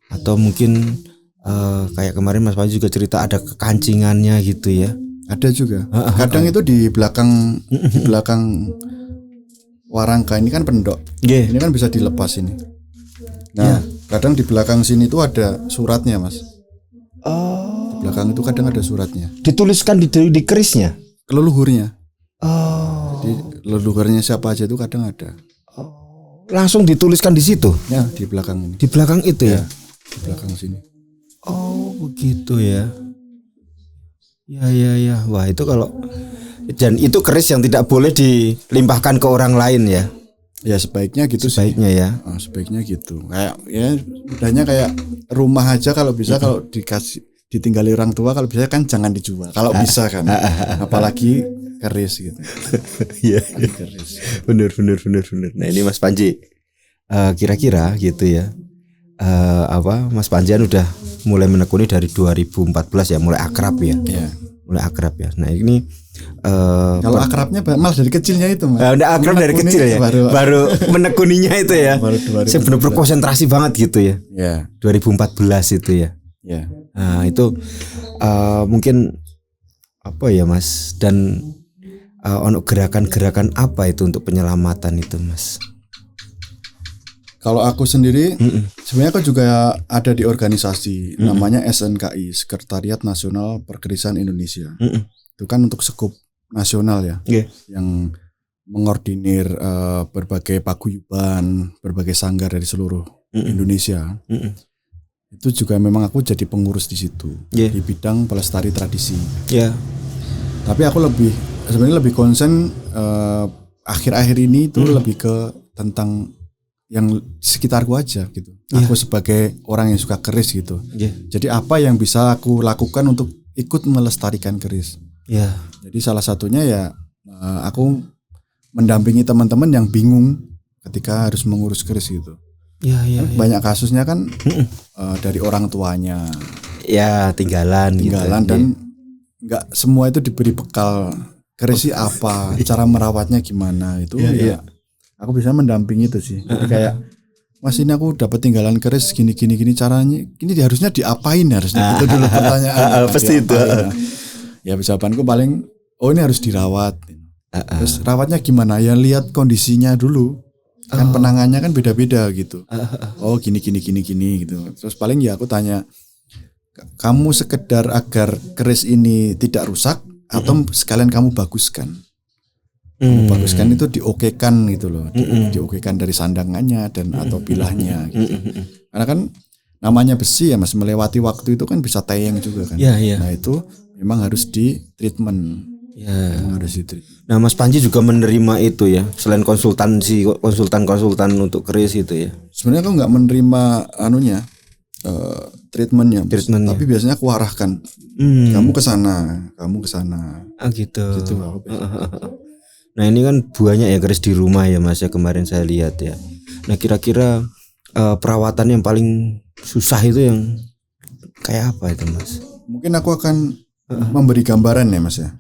Atau mungkin kayak kemarin Mas Panji juga cerita ada kekancingannya gitu ya. Ada juga. Kadang itu di belakang warangka ini kan pendok. Ini kan bisa dilepas ini. Nah, kadang di belakang sini itu ada suratnya Mas. Di belakang itu kadang ada suratnya. Dituliskan di kerisnya. Leluhurnya. Jadi leluhurnya siapa aja itu kadang ada. Langsung dituliskan di situ. Ya, di belakang ini. Di belakang itu ya. Di belakang sini. Oh begitu ya. Ya. Wah itu kalau, dan itu keris yang tidak boleh dilimpahkan ke orang lain ya. Ya sebaiknya gitu. Sebaiknya sih. Ya. Sebaiknya gitu. Kayak ya mudahnya kayak rumah aja, kalau bisa kalau ditinggali orang tua, kalau bisa kan jangan dijual. Kalau bisa kan. Apalagi keris gitu. Iya. Keris. Bener. Nah ini Mas Panji, kira-kira gitu ya. Mas Panjian udah mulai menekuni dari 2014 ya, mulai akrab ya. Mulai akrab ya. Nah ini kalau akrabnya malah dari kecilnya itu Mas. Udah akrab dari kecil ya. Baru menekuninya itu ya. Saya benar-benar konsentrasi banget gitu ya. 2014 itu ya. Nah itu mungkin apa ya Mas, dan ono gerakan-gerakan apa itu untuk penyelamatan itu Mas? Kalau aku sendiri sebenarnya aku juga ada di organisasi namanya SNKI, Sekretariat Nasional Perkerisan Indonesia. Itu kan untuk skup nasional ya, yang mengordinir berbagai paguyuban, berbagai sanggar dari seluruh Indonesia. Itu juga memang aku jadi pengurus di situ di bidang pelestari tradisi. Tapi aku sebenarnya lebih konsen akhir-akhir ini itu lebih ke tentang yang sekitarku aja gitu. Aku sebagai orang yang suka keris gitu. Jadi apa yang bisa aku lakukan untuk ikut melestarikan keris? Jadi salah satunya ya aku mendampingi teman-teman yang bingung ketika harus mengurus keris gitu. Banyak kasusnya kan dari orang tuanya. Tinggalan gitu. Dan nggak semua itu diberi bekal keris apa, cara merawatnya gimana itu. Aku bisa mendampingi itu sih. Jadi kayak Mas ini aku dapat tinggalan keris gini caranya. Ini harusnya diapain harusnya itu dulu pertanyaan. Pasti itu. Ya jawabanku paling ini harus dirawat. Terus rawatnya gimana? Ya lihat kondisinya dulu. Kan penangannya kan beda-beda gitu. Gini gitu. Terus paling ya aku tanya, kamu sekedar agar keris ini tidak rusak atau sekalian kamu baguskan? Baguskan itu diokekan gitu loh. Diokekan dari sandangannya dan atau bilahnya gitu. Karena kan namanya besi ya Mas, melewati waktu itu kan bisa teyeng juga kan. Nah itu memang harus di treatment. Nah Mas Panji juga menerima itu ya, selain konsultan untuk keris itu ya. Sebenarnya aku nggak menerima treatmentnya, tapi biasanya aku arahkan. Kamu ke sana. Gitu. Nah ini kan banyak ya keris di rumah ya Mas ya, kemarin saya lihat ya. Nah kira-kira perawatan yang paling susah itu yang kayak apa itu Mas? Mungkin aku akan memberi gambaran ya Mas ya.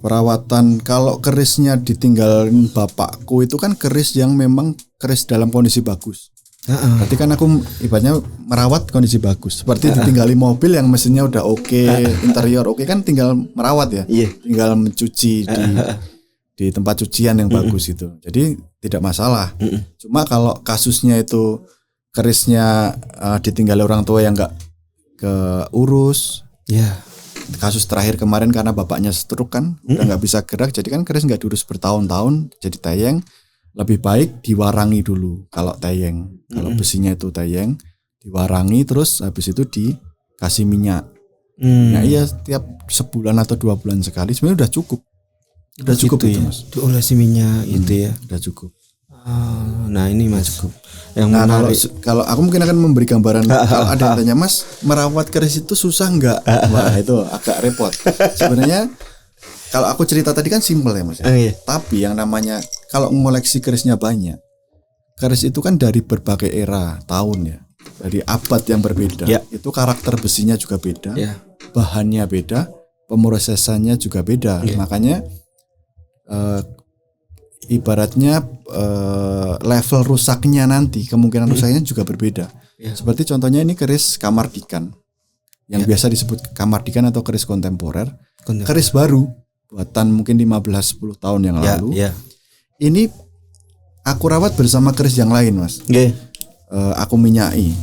Perawatan kalau kerisnya ditinggalin bapakku itu kan keris yang memang keris dalam kondisi bagus. Berarti kan aku ibaratnya merawat kondisi bagus. Seperti ditinggali mobil yang mesinnya udah oke, interior oke, kan tinggal merawat ya. Tinggal mencuci di tempat cucian yang bagus itu. Jadi tidak masalah. Cuma kalau kasusnya itu kerisnya ditinggali orang tua yang enggak keurus. Kasus terakhir kemarin karena bapaknya stroke kan, udah nggak bisa gerak, jadi kan keris nggak diurus bertahun-tahun, jadi teyeng. Lebih baik diwarangi dulu kalau teyeng, kalau besinya itu teyeng, diwarangi terus habis itu dikasih minyak. Nah tiap sebulan atau 2 bulan sekali sebenarnya udah cukup gitu itu ya? Mas. Diolesi minyak itu ya. Udah cukup. Nah ini Mas. Cukup. Kalau aku mungkin akan memberi gambaran. Kalau ada yang tanya Mas, merawat keris itu susah nggak? Wah itu agak repot. Sebenarnya kalau aku cerita tadi kan simpel ya Mas. Tapi yang namanya kalau mengoleksi kerisnya banyak, keris itu kan dari berbagai era tahun ya, dari abad yang berbeda. Itu karakter besinya juga beda, bahannya beda, pemrosesannya juga beda. Makanya ibaratnya level rusaknya nanti, kemungkinan rusaknya juga berbeda. Seperti contohnya ini keris kamardikan yang biasa disebut kamardikan atau keris kontemporer. Keris baru buatan mungkin 15-10 tahun yang lalu. Ini aku rawat bersama keris yang lain Mas. Aku minyai.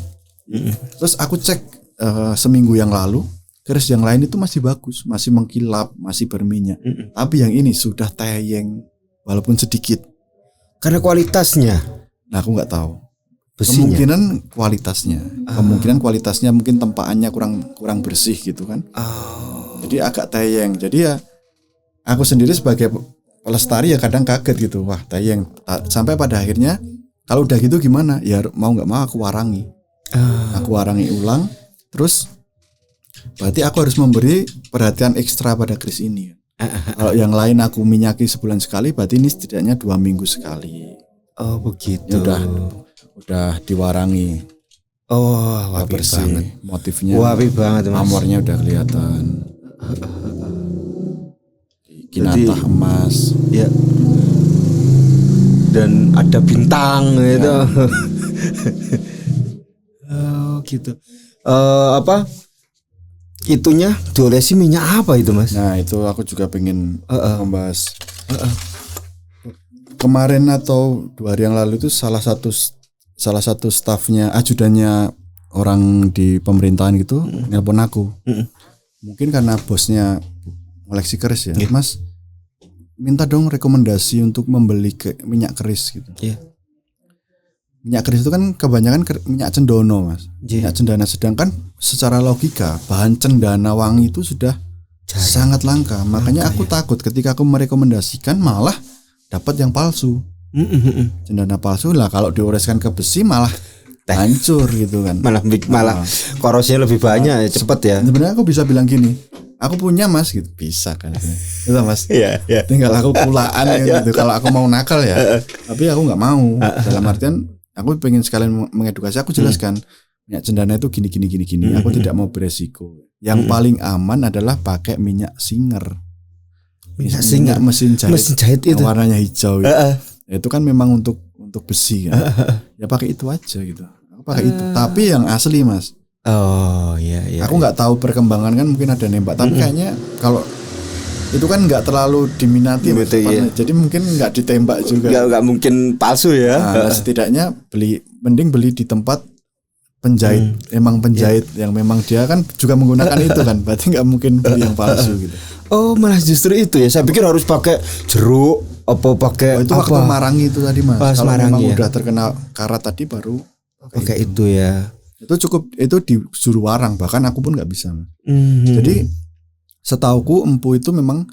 Terus aku cek seminggu yang lalu, keris yang lain itu masih bagus, masih mengkilap, masih berminyak. Tapi yang ini sudah teyeng walaupun sedikit. Karena kualitasnya. Nah aku nggak tahu. Besinya. Kemungkinan kualitasnya mungkin tempaannya kurang bersih gitu kan. Jadi agak teyeng. Jadi ya aku sendiri sebagai pelestari ya kadang kaget gitu. Wah teyeng. Sampai pada akhirnya kalau udah gitu gimana? Ya mau nggak mau aku warangi. Aku warangi ulang. Terus berarti aku harus memberi perhatian ekstra pada keris ini. Kalau yang lain aku minyaki sebulan sekali, berarti ini setidaknya 2 minggu sekali. Oh begitu. Ya udah diwarangi. Wapi bersih banget. Motifnya wapi banget Mas. Amornya udah kelihatan. Kinatah emas. Ya. Dan ada bintang gitu. Gitu. Itunya diolesi minyak apa itu Mas? Nah itu aku juga pengen membahas. Kemarin atau 2 hari yang lalu itu salah satu stafnya, ajudannya orang di pemerintahan gitu nelpon aku. Mungkin karena bosnya koleksi keris ya, Mas. minta dong rekomendasi untuk membeli minyak keris gitu. Iya. Minyak keris itu kan kebanyakan minyak cendana, Mas. Iya. Minyak cendana, sedangkan secara logika bahan cendana wangi itu sudah sangat langka. Makanya aku takut ketika aku merekomendasikan malah dapat yang palsu. Cendana palsu lah, kalau dioreskan ke besi malah hancur gitu kan. Malah korosinya lebih banyak, cepet ya. Sebenarnya aku bisa bilang gini, aku punya Mas gitu, bisa kan. Itu Mas. Iya. Tinggal aku kulaan gitu. Kalau aku mau nakal ya. Tapi aku nggak mau. Dalam artian aku pengen sekalian mengedukasi, aku jelaskan minyak cendana itu gini. Aku tidak mau beresiko. Yang paling aman adalah pakai minyak Singer. Minyak mesin jahit itu warnanya hijau gitu. Itu kan memang untuk besi kan. Ya pakai itu aja gitu. Aku pakai itu. Tapi yang asli Mas. Oh iya. Aku nggak tahu perkembangan kan, mungkin ada nembak. Tapi kayaknya kalau itu kan nggak terlalu diminati, iya. Jadi mungkin nggak ditembak juga. Nggak mungkin palsu ya. Nah, setidaknya mending beli di tempat penjahit, emang penjahit yang memang dia kan juga menggunakan itu kan. Berarti nggak mungkin beli yang palsu gitu. Oh malah justru itu ya. Saya pikir harus pakai jeruk. Apa pakai itu apa? Waktu marangi itu tadi Mas. Kalau marangi, memang ya? Udah terkena karat tadi baru pakai itu ya. Itu cukup, itu disuruh warang, bahkan aku pun nggak bisa. Jadi setauku empu itu memang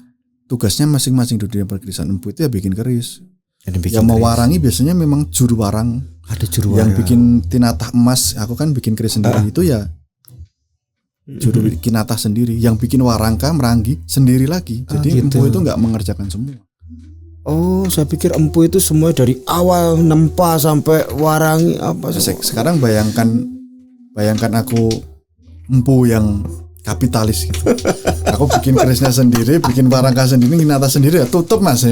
tugasnya masing-masing di dunia perkerisan. Empu itu ya bikin keris. Yang mau warangi biasanya memang juru warang. Ada juru yang warang. bikin tinatah emas. Aku kan bikin keris sendiri itu ya juru kinatah sendiri. Yang bikin warangka merangi sendiri lagi. Jadi gitu. empu itu nggak mengerjakan semua. Oh, saya pikir empu itu semua dari awal nempa sampai warangi apa sih? Sekarang bayangkan aku empu yang kapitalis gitu. Aku bikin kerisnya sendiri, bikin warangka sendiri, kinatah sendiri ya tutup Mas.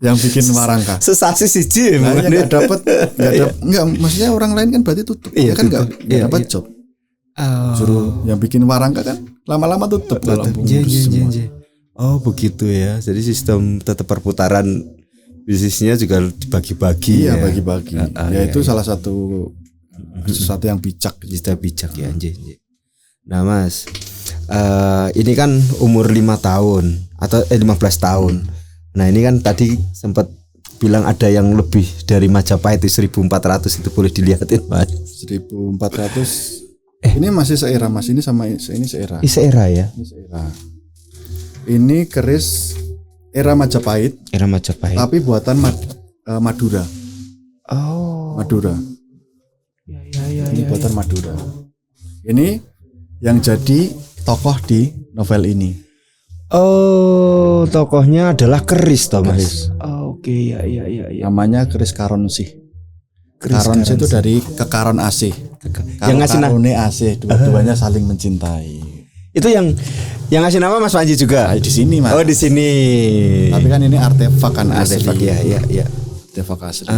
Yang bikin warangka. Sesasi siji. Nah, enggak dapat enggak, maksudnya orang lain kan berarti tutup. Iya, kan enggak dapat job. Suruh yang bikin warangka kan lama-lama tutup kalau empu semua. Oh begitu ya. Jadi sistem tetap perputaran bisnisnya juga dibagi-bagi. Iya, bagi-bagi. Ya itu salah satu sesuatu yang bijak. Bijak ya. Nah Mas, ini kan umur 5 tahun atau 15 tahun. Nah ini kan tadi sempat bilang ada yang lebih dari Majapahit itu 1400, itu boleh dilihatin Mas. 1400. Ini masih seera Mas, ini sama ini seera. Seera ya. Ini seera. Ini keris era Majapahit. Tapi buatan Madura. Oh. Madura. Ya. Ini buatan Madura. Ini yang jadi tokoh di novel ini. Oh, tokohnya adalah keris toh Mas. Oke, ya. Namanya keris Karonsih. Karonsih itu dari kekaron asih. Yang ngasih karone asih, dua-duanya saling mencintai. Itu yang ngasih nama Mas Panji juga. Di sini Mas. Oh di sini. Tapi kan ini artefak kan asli. Ya. Artefak asli.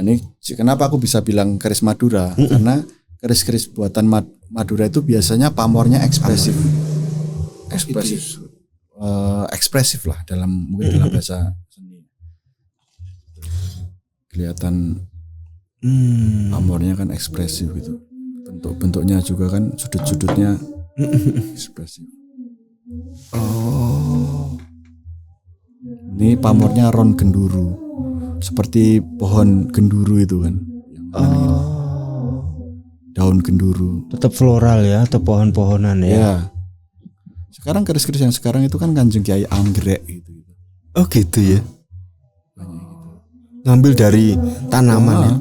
Ini kenapa aku bisa bilang keris Madura? Karena keris-keris buatan Madura itu biasanya pamornya ekspresif. Ekspresif lah mungkin dalam bahasa seni. Kelihatan pamornya kan ekspresif gitu. Bentuk-bentuknya juga kan sudut-sudutnya ekspresif. Oh. Ini pamornya ron genduru. Seperti pohon genduru itu kan. Daun genduru. Tetap floral ya, atau pohon-pohonan ya. Ya. Sekarang keris-keris yang sekarang itu kan Kanjeng Kiai anggrek gitu. Oh gitu ya. Ngambil dari tanaman ya.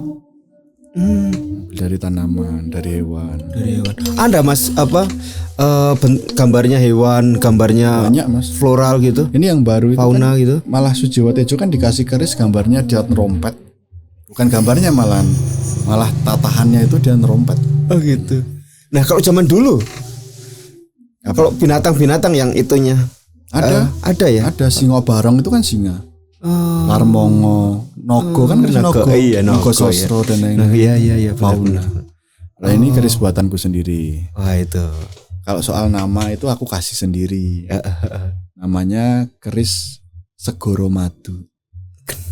Dari tanaman, dari hewan. Ada Mas gambarnya hewan, gambarnya banyak Mas. Floral gitu. Ini yang baru itu fauna kan, gitu. Malah Sujiwo Tejo kan dikasih keris gambarnya dia nerompet. Bukan gambarnya malah tatahannya itu dia nerompet. Oh gitu. Nah, kalau zaman dulu kalau binatang-binatang yang itunya ada ya? Ada singa barong itu kan singa. Larmongo, Nogo kan keris Nogo. Iya, Nogo Sosro dan lain-lain. Iya, fauna. Nah, ini keris buatanku sendiri. Wah, itu. Kalau soal nama itu aku kasih sendiri. Namanya keris Segoro Madu.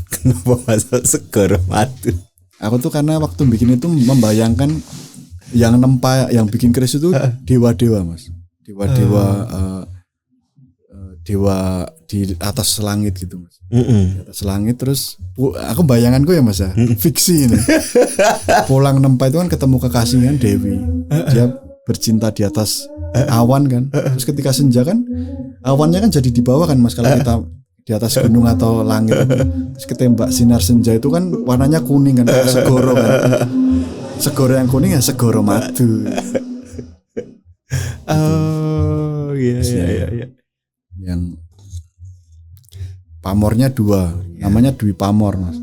Kenapa masuk Segoro Madu? Aku tuh karena waktu bikin itu membayangkan yang bikin keris itu dewa-dewa Mas. Dewa-dewa dewa di atas langit gitu Mas. Di atas langit terus aku bayanganku ya Mas ya, fiksi ini. Pulang nempa itu kan ketemu kekasih kan Dewi. Dia bercinta di atas awan kan. Terus ketika senja kan awannya kan jadi di bawah kan Mas kalau kita di atas gunung atau langit. Terus ketembak sinar senja itu kan warnanya kuning kan, segoro kan. Segoro yang kuning ya segoro madu. Oh iya. Yang pamornya 2, namanya Dwi Pamor Mas.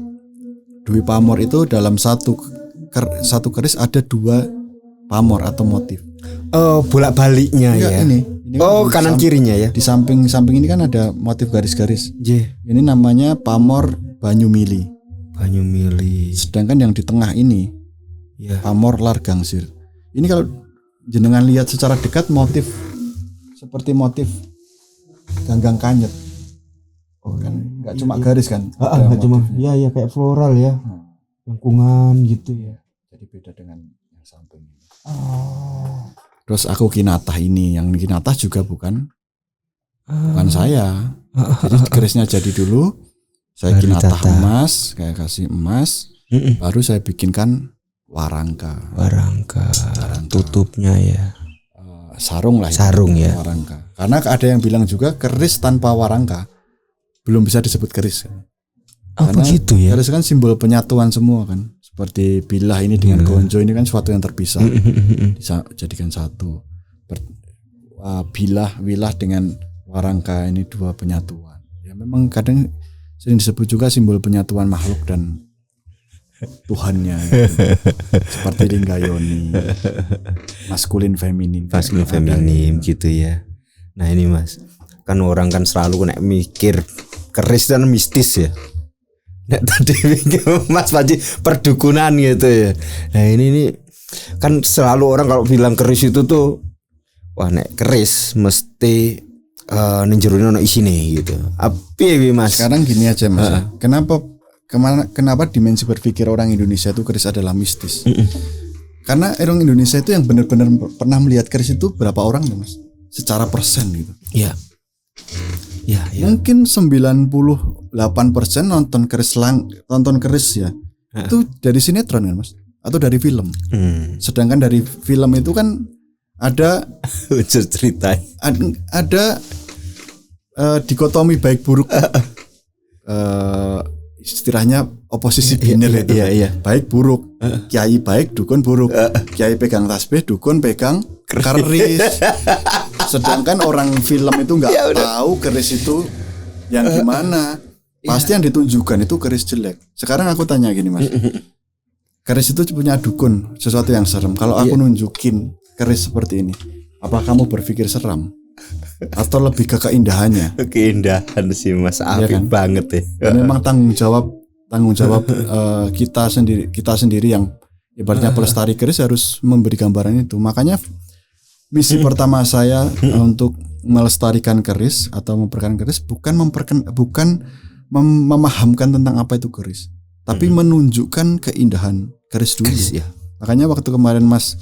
Dwi Pamor itu dalam satu keris ada 2 pamor atau motif. Oh, bolak-baliknya ya. Ini kan kanan kirinya ya. Di samping ini kan ada motif garis-garis. Yeah. Ini namanya pamor Banyumili. Sedangkan yang di tengah ini pamor Largangsir. Ini kalau jenengan lihat secara dekat motif seperti motif ganggang kanyet. Oh kan enggak cuma garis kan. Enggak cuma ya kayak floral ya. Lengkungan gitu ya. Jadi beda dengan yang samping ini. Terus aku kinatah ini, yang kinatah juga bukan saya. Jadi kerisnya jadi dulu, saya kinatah emas, kayak kasih emas, baru saya bikinkan warangka. Tutupnya ya. Sarung lah. Sarung ya. Warangka. Karena ada yang bilang juga keris tanpa warangka belum bisa disebut keris. Karena begitu ya. Keris kan simbol penyatuan semua kan. Seperti bilah ini dengan gonjo ini kan suatu yang terpisah. Bisa jadikan satu. Wilah dengan warangka ini 2 penyatuan. Ya memang kadang sering disebut juga simbol penyatuan makhluk dan Tuhannya gitu. Seperti Linggayoni, maskulin feminin gitu ya. Nah ini Mas, kan orang kan selalu kena mikir keris dan mistis ya. Nah, tadi Mas Panji perdukunan gitu ya. Nah ini kan selalu orang kalau bilang keris itu tuh wah nek keris mesti ninjerune ono isine gitu. Piye Mas? Sekarang gini aja Mas. Kenapa dimensi berpikir orang Indonesia itu keris adalah mistis? Karena orang Indonesia itu yang benar-benar pernah melihat keris itu berapa orang Mas? Secara persen gitu. Iya. Mungkin 98% nonton keris ya. Itu dari sinetron kan Mas? Atau dari film. Sedangkan dari film itu kan ada cerita. Ada dikotomi baik buruk. Istilahnya oposisi biner itu. Baik buruk. Kiai baik, dukun buruk. Kiai pegang tasbih, dukun pegang keris. Sedangkan orang film itu nggak tahu keris itu yang gimana. Pasti yang ditunjukkan itu keris jelek. Sekarang aku tanya gini Mas. Keris itu punya dukun, sesuatu yang serem. Kalau aku nunjukin keris seperti ini, apa kamu berpikir seram? Atau lebih ke keindahannya? Keindahan sih Mas, apik banget ya. Memang tanggung jawab kita sendiri yang ibaratnya pelestari keris harus memberi gambaran itu. Makanya misi pertama saya untuk melestarikan keris atau memperkenalkan keris bukan memahamkan tentang apa itu keris, tapi menunjukkan keindahan keris dulu. Makanya waktu kemarin Mas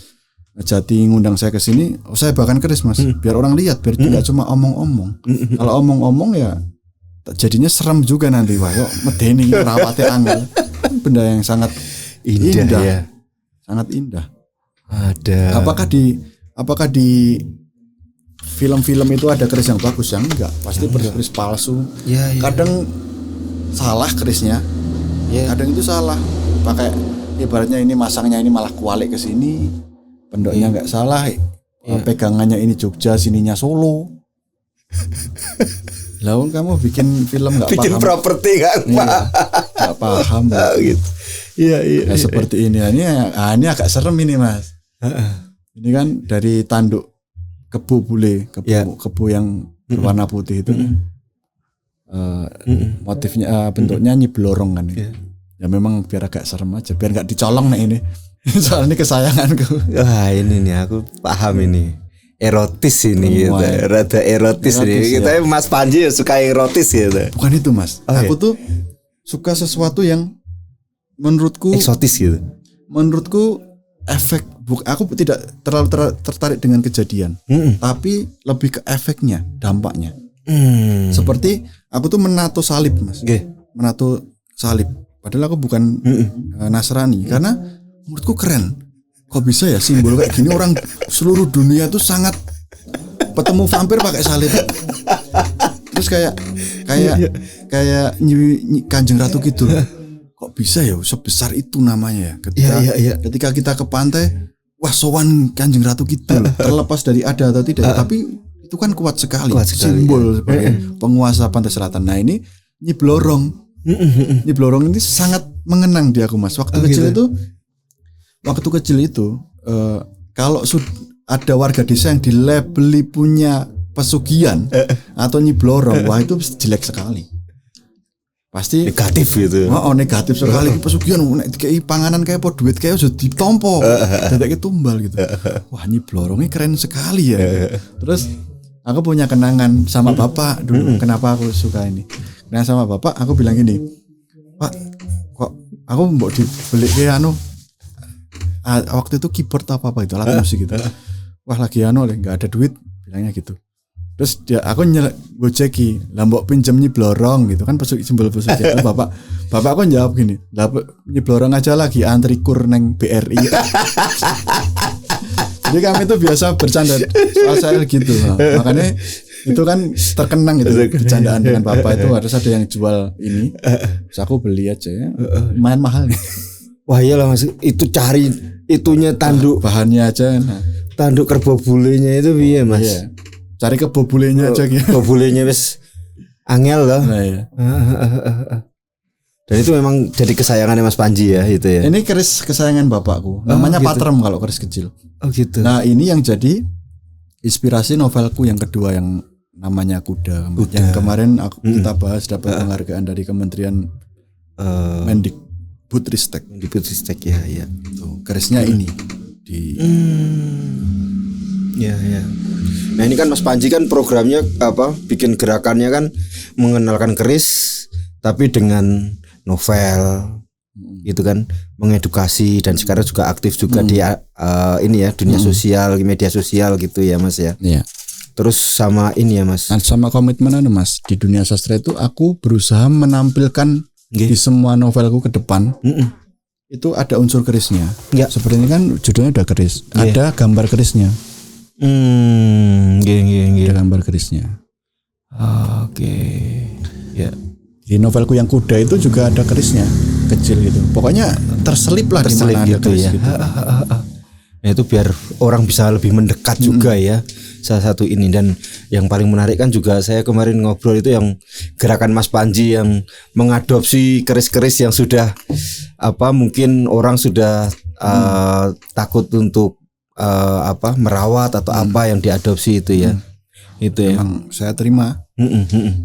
Jati ngundang saya ke sini, saya bahkan keris Mas, biar orang lihat, biar tidak cuma omong-omong. Kalau omong-omong ya jadinya serem juga nanti. Wah, yuk medeni rawate angel. Benda yang sangat indah ya. Sangat indah. Ada. Apakah di film-film itu ada keris yang bagus? Yang enggak, pasti keris palsu. Kadang salah kerisnya. Kadang itu salah. Pakai ibaratnya ini masangnya ini malah kualik ke sini. Pendoknya nggak salah, pegangannya ini Jogja, sininya Solo. Lalu kamu bikin film nggak paham? Bikin properti nggak paham. Gitu. Iya. Seperti ini. Ini agak serem ini Mas. Ini kan dari tanduk kebu bule, kebu yang berwarna putih itu. Motifnya bentuknya nyiblorong kan. Ya memang biar agak serem aja, biar nggak dicolong nih ini. Soal ini kesayanganku. Wah ini nih aku paham ini. Erotis ini gitu. Rada erotis nih. Kita Mas Panji suka erotis gitu. Bukan itu Mas. Aku tuh suka sesuatu yang menurutku eksotis gitu. Menurutku aku tidak terlalu tertarik dengan kejadian, tapi lebih ke efeknya, dampaknya. Seperti aku tuh menato salib, Mas. Menato salib. Padahal aku bukan Nasrani, karena menurutku keren. Kok bisa ya simbol kayak gini, orang seluruh dunia tuh sangat ketemu vampir pakai salib. Terus kayak Kanjeng Ratu gitu. Kok bisa ya sebesar itu namanya ya. Ketika kita ke pantai, wah sowan Kanjeng Ratu gitu. Terlepas dari ada atau tidak, tapi itu kan kuat sekali simbol sebagai penguasa pantai selatan. Nah, ini Nyi Blorong. Nyi Blorong ini sangat mengenang di aku, Mas. Waktu kecil itu kalau ada warga desa yang dilabeli punya pesugihan atau Nyi Blorong, wah itu jelek sekali. Pasti negatif gitu. Negatif sekali. Pesugihan nek dikei panganan kayak apa duit kayak sudah ditompo. Dadake tumbal gitu. Wah, Nyi Blorong ini keren sekali ya. Terus aku punya kenangan sama bapak dulu. Kenapa aku suka ini? Nah, sama bapak aku bilang gini, Pak, kok aku mau dibeli kayak waktu itu keyboard apa itu alat musik gitu. Wah, lagi nggak ada duit, bilangnya gitu. Terus aku gojeki, lah mbok pinjem Nyi Blorong gitu kan, simbol pesugihan. Terus bapak aku jawab gini, lah Nyi Blorong aja lagi antri kur neng BRI. Jadi kami itu biasa bercanda soal gitu. Makanya itu kan terkenang gitu bercandaan dengan bapak itu, harus ada yang jual ini. Terus aku beli aja ya. Lumayan mahal. Wah iyalah Mas, itu cari itunya tanduk bahannya aja. Nah. Tanduk kerbau bulenya itu piye Mas? Iya. Cari kerbau bulenya aja gitu. Kerbau bulenya wis angel loh. Nah, iya. Dan itu memang jadi kesayangannya Mas Panji ya itu ya. Ini keris kesayangan bapakku. Namanya gitu. Patrem kalau keris kecil. Oh gitu. Nah, ini yang jadi inspirasi novelku yang kedua yang namanya Kuda. Yang kemarin kita bahas dapat penghargaan dari Kementerian Mendikbudristek. Mendikbudristek ya. Tuh, kerisnya ini di Ya. Nah, ini kan Mas Panji kan programnya bikin gerakannya kan mengenalkan keris tapi dengan novel gitu kan, mengedukasi, dan sekarang juga aktif juga di ini ya dunia sosial, media sosial gitu ya Mas ya. Iya. Terus sama ini ya Mas. Sama komitmen Mas di dunia sastra itu aku berusaha menampilkan di semua novelku ke depan. Itu ada unsur kerisnya. Seperti ini kan judulnya udah keris. Ada gambar kerisnya. Ada gambar kerisnya. Oke. Ya. Di novelku yang Kuda itu juga ada kerisnya, kecil gitu. Pokoknya terselip lah di mana ada keris gitu. Nah, itu biar orang bisa lebih mendekat juga ya. Salah satu ini, dan yang paling menarik kan juga saya kemarin ngobrol itu yang gerakan Mas Panji yang mengadopsi keris-keris yang sudah mungkin orang sudah takut untuk merawat atau apa yang diadopsi itu ya. Itu ya. Memang saya terima.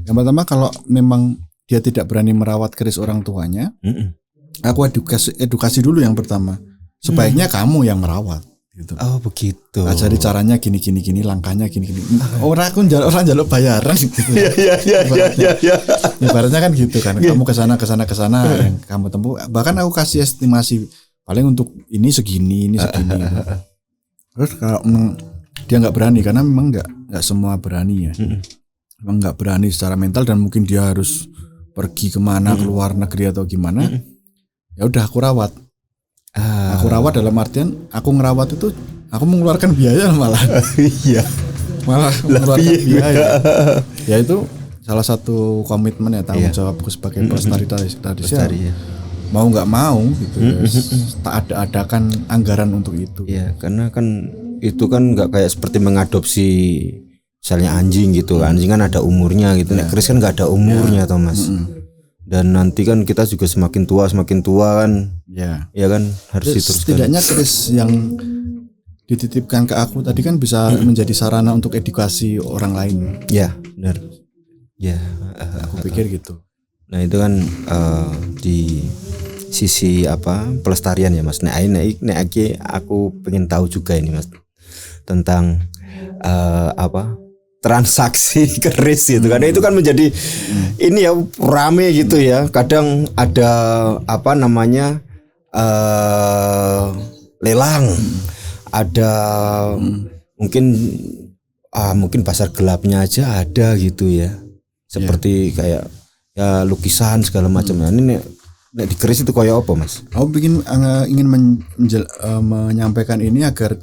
Yang pertama, kalau memang dia tidak berani merawat keris orang tuanya, aku edukasi dulu yang pertama. Sebaiknya kamu yang merawat. Gitu. Oh begitu. Ajari caranya gini, langkahnya gini. Orang jaluk bayaran. Gitu. Iya. Ibaratnya kan gitu kan. Kamu kesana yang kamu tempuh. Bahkan aku kasih estimasi paling untuk ini segini. Gitu. Terus kalau dia nggak berani, karena memang nggak semua berani ya. Memang nggak berani secara mental, dan mungkin dia harus pergi kemana, keluar negeri atau gimana. Ya udah aku rawat. Aku rawat dalam artian aku ngerawat itu aku mengeluarkan biaya malah. Iya. Malah mengeluarkan biaya. Ya itu salah satu komitmen ya, tanggung jawabku sebagai pelestari tradisi. Mau nggak mau gitu. Tak adakan anggaran untuk itu. Iya, karena kan itu kan nggak kayak seperti mengadopsi misalnya anjing gitu. Anjing kan ada umurnya gitu. Nek keris kan nggak ada umurnya Thomas. Dan nanti kan kita juga semakin tua kan. Ya kan harus diteruskan. Setidaknya keris yang dititipkan ke aku tadi kan bisa menjadi sarana untuk edukasi orang lain. Ya, benar. Ya, aku pikir gitu. Nah, itu kan di sisi pelestarian ya Mas. Nek aku pengen tahu juga ini Mas tentang transaksi keris gitu kan. Itu kan menjadi ini ya rame gitu ya. Kadang ada lelang, ada mungkin mungkin pasar gelapnya aja ada gitu ya. Seperti kayak ya lukisan segala macamnya. Ini nek di keris itu kayak apa, Mas? Aku ingin menyampaikan ini agar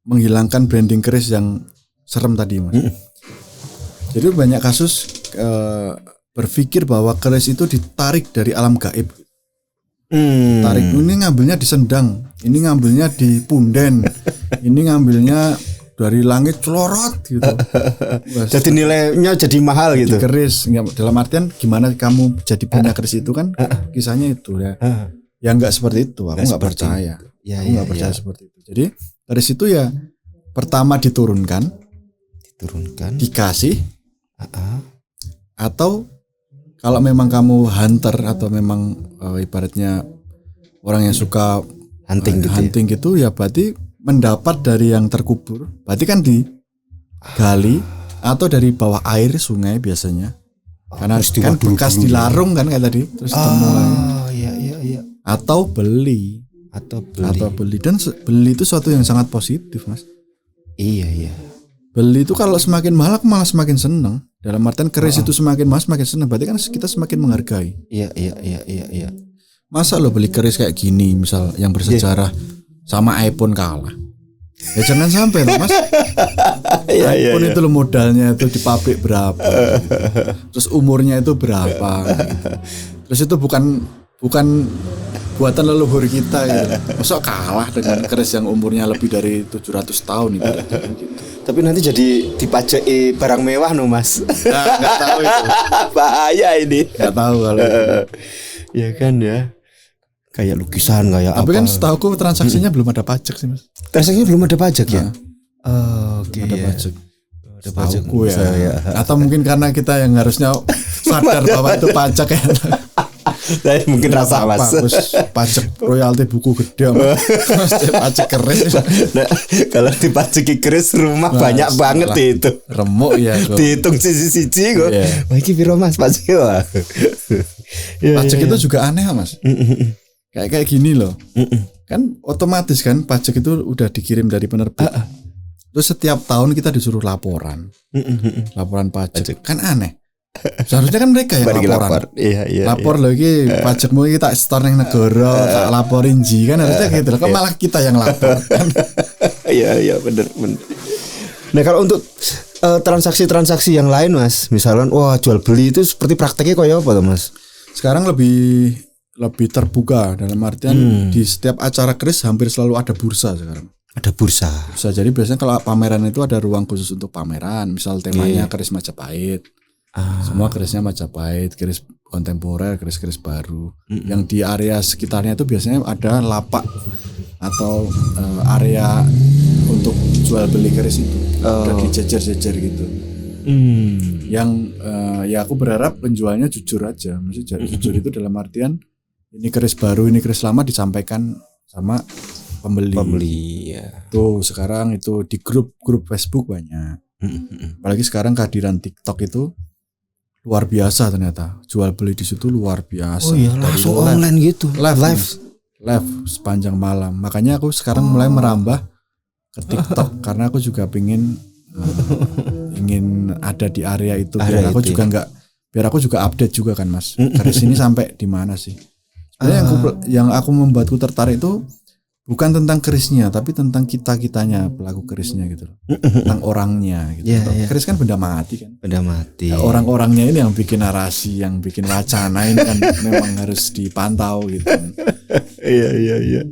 menghilangkan branding keris yang serem tadi, Mas. Jadi banyak kasus berpikir bahwa keris itu ditarik dari alam gaib. Tarik ini ngambilnya di sendang, ini ngambilnya di punden, ini ngambilnya dari langit celorot gitu. Jadi nilainya jadi mahal gitu. Keris, dalam artian gimana kamu jadi punya keris itu kan kisahnya itu ya. Ya enggak seperti itu, aku enggak percaya. Aku enggak percaya seperti itu. Jadi keris itu ya pertama diturunkan, dikasih, atau kalau memang kamu hunter atau memang ibaratnya orang yang suka hunting gitu ya berarti mendapat dari yang terkubur. Berarti kan digali atau dari bawah air sungai biasanya. Karena kan bekas dilarung kan kayak tadi terus iya. Atau beli. Dan beli itu suatu yang sangat positif, Mas. Iya. Beli itu kalau semakin mahal aku malah semakin senang. Dalam artian keris itu semakin mahal semakin senang. Berarti kan kita semakin menghargai. Iya. Masa lo beli keris kayak gini misal yang bersejarah sama iPhone kalah. Ya jangan sampai loh, Mas. iPhone itu lo modalnya itu di pabrik berapa gitu. Terus umurnya itu berapa gitu. Terus itu bukan buatan leluhur kita gitu. Masa kalah dengan keris yang umurnya lebih dari 700 tahun gitu. Tapi nanti jadi dipajaki barang mewah no, Mas. Nah, enggak tahu itu. Bahaya ini. Enggak tahu kalau itu. Ya kan ya. Kayak lukisan kayak tapi apa. Kan setahuku transaksinya belum ada pajak sih, Mas. Transaksinya belum ada pajak ya? Oke. Ada pajak. Ada pajak ya. Atau mungkin karena kita yang harusnya sadar bahwa itu pajak ya. Saya mungkin rasa, Mas. Pajak royalti buku gede, pajak keris. Nah, kalau dipajaki keris rumah banyak banget itu. Remuk ya. Dihitung siji-siji kok. Wah, iki piro, Mas, pajak wah. Pajak itu juga aneh, Mas. Kayak gini loh. Kan otomatis kan pajak itu udah dikirim dari penerbit. Terus setiap tahun kita disuruh laporan. Laporan pajak. Kan aneh. Seharusnya kan mereka yang laporan. Iya. Lapor lagi pajakmu iki tak store ning negara, tak laporin ji kan harusnya gitu. Kan malah kita yang lapor. Iya, bener. Nah, kalau untuk transaksi-transaksi yang lain, Mas, misalkan jual beli itu seperti prakteknya kayak apa tuh, Mas? Sekarang lebih terbuka dalam artian di setiap acara keris hampir selalu ada bursa sekarang. Ada bursa. Jadi biasanya kalau pameran itu ada ruang khusus untuk pameran. Misal temanya keris Majapahit. Semua kerisnya Majapahit, keris kontemporer, keris baru. Yang di area sekitarnya itu biasanya ada lapak atau area untuk jual beli keris itu. Udah dijejer-jejer gitu. Yang ya aku berharap penjualnya jujur aja. Maksudnya jujur itu dalam artian ini keris baru, ini keris lama disampaikan sama pembeli ya. Tuh sekarang itu di grup Facebook banyak. Apalagi sekarang kehadiran TikTok itu luar biasa ternyata. Jual beli di situ luar biasa. Oh iya, langsung online gitu. Live sepanjang malam. Makanya aku sekarang mulai merambah ke TikTok karena aku juga ingin ada di area itu biar aku juga biar aku juga update juga kan, Mas. Keris ini sampai di mana sih? Yang aku membuatku tertarik itu bukan tentang kerisnya, tapi tentang kitanya pelaku kerisnya gitu loh. Tentang orangnya gitu. Keris kan benda mati kan. Benda mati. Ya, orang-orangnya ini yang bikin narasi, yang bikin wacana ini kan memang harus dipantau gitu. Iya.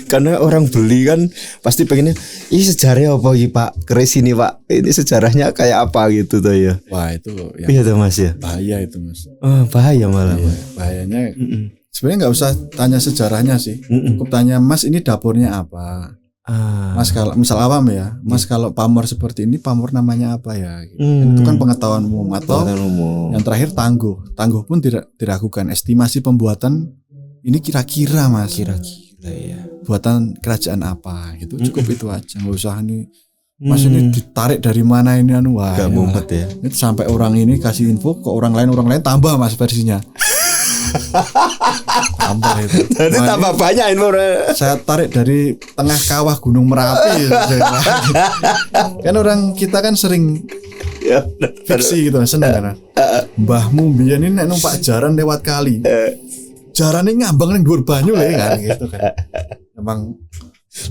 Karena orang beli kan pasti pengennya, ini sejarahnya apa ini, Pak? Keris ini, Pak. Ini sejarahnya kayak apa gitu tuh ya. Wah, itu iya tuh, Mas ya. Bahaya itu, Mas. Bahaya malah. Iya, bahayanya. Sebenarnya nggak usah tanya sejarahnya sih. Cukup tanya, Mas ini dapurnya apa? Mas kalau misal awam ya, Mas kalau pamor seperti ini pamor namanya apa ya? Gitu. Itu kan pengetahuan umum atau yang terakhir tangguh pun tidak diragukan. Estimasi pembuatan ini kira-kira, Mas. Kira-kira ya. Buatan kerajaan apa? Gitu cukup itu aja. Nggak usah nih. Mas ini ditarik dari mana ini wah. Gak mumpet ya. Itu sampai orang ini kasih info ke orang lain tambah, Mas, versinya. Tambah itu. Jadi tambah banyak info. Saya tarik dari tengah kawah Gunung Merapi. Kan orang kita kan sering Ya, fiksi gitu, seneng kan. Mbahmu biyen ini nek numpak jaran lewat kali. Jarane ngambang ning dhuwur banyu lho kan gitu kan. Emang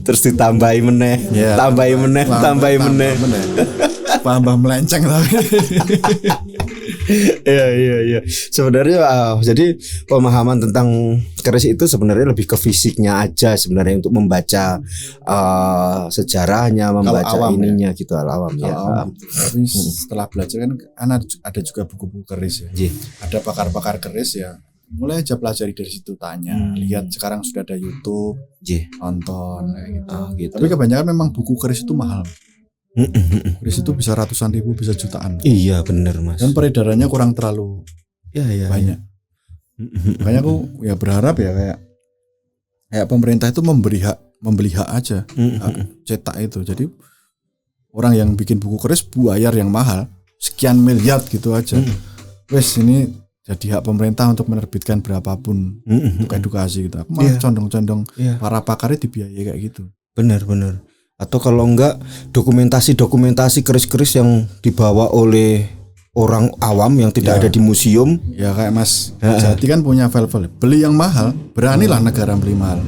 terus ditambahi meneh, tambahi meneh. Tambah melenceng tapi. Iya. Sebenarnya jadi pemahaman tentang keris itu sebenarnya lebih ke fisiknya aja sebenarnya untuk membaca sejarahnya, membaca awam, ininya ya. Gitu awam ya. Tapi setelah belajar kan ada juga buku-buku keris ya. Ada pakar-pakar keris ya. Mulai aja pelajari dari situ, tanya, lihat sekarang sudah ada YouTube, nonton kayak gitu. Gitu. Tapi kebanyakan memang buku keris itu mahal. Keris itu bisa ratusan ribu, bisa jutaan. Iya benar Mas. Dan peredarannya kurang terlalu banyak. Makanya aku ya berharap ya kayak pemerintah itu membeli hak aja, hak cetak itu. Jadi orang yang bikin buku keris bayar yang mahal, sekian miliar gitu aja. Wes ini jadi hak pemerintah untuk menerbitkan berapapun untuk edukasi gitu. Aku malah condong-condong para pakarnya dibiayai kayak gitu. Benar. Atau kalau enggak dokumentasi keris-keris yang dibawa oleh orang awam yang tidak ada di museum. Ya kayak Mas Jati kan punya file-file. Beli yang mahal, beranilah negara beli mahal.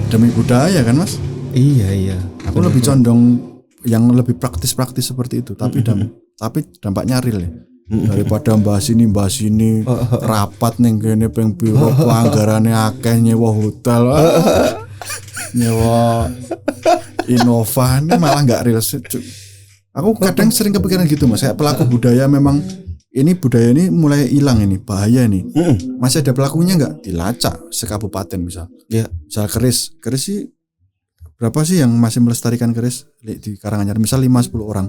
Demi budaya kan Mas? Iya. Aku lebih condong yang lebih praktis seperti itu. Tapi dampaknya real ya. Daripada bahas ini rapat ning kene ping piro anggarane akeh nyewa hotel. Nyewa Innova ini malah nggak real. Aku kadang sering kepikiran gitu Mas, kayak pelaku budaya memang ini budaya ini mulai hilang ini, bahaya nih. Masih ada pelakunya nggak? Dilacak sekabupaten misal. Misal keris sih berapa sih yang masih melestarikan keris di Karanganyar? Misal 5-10 orang.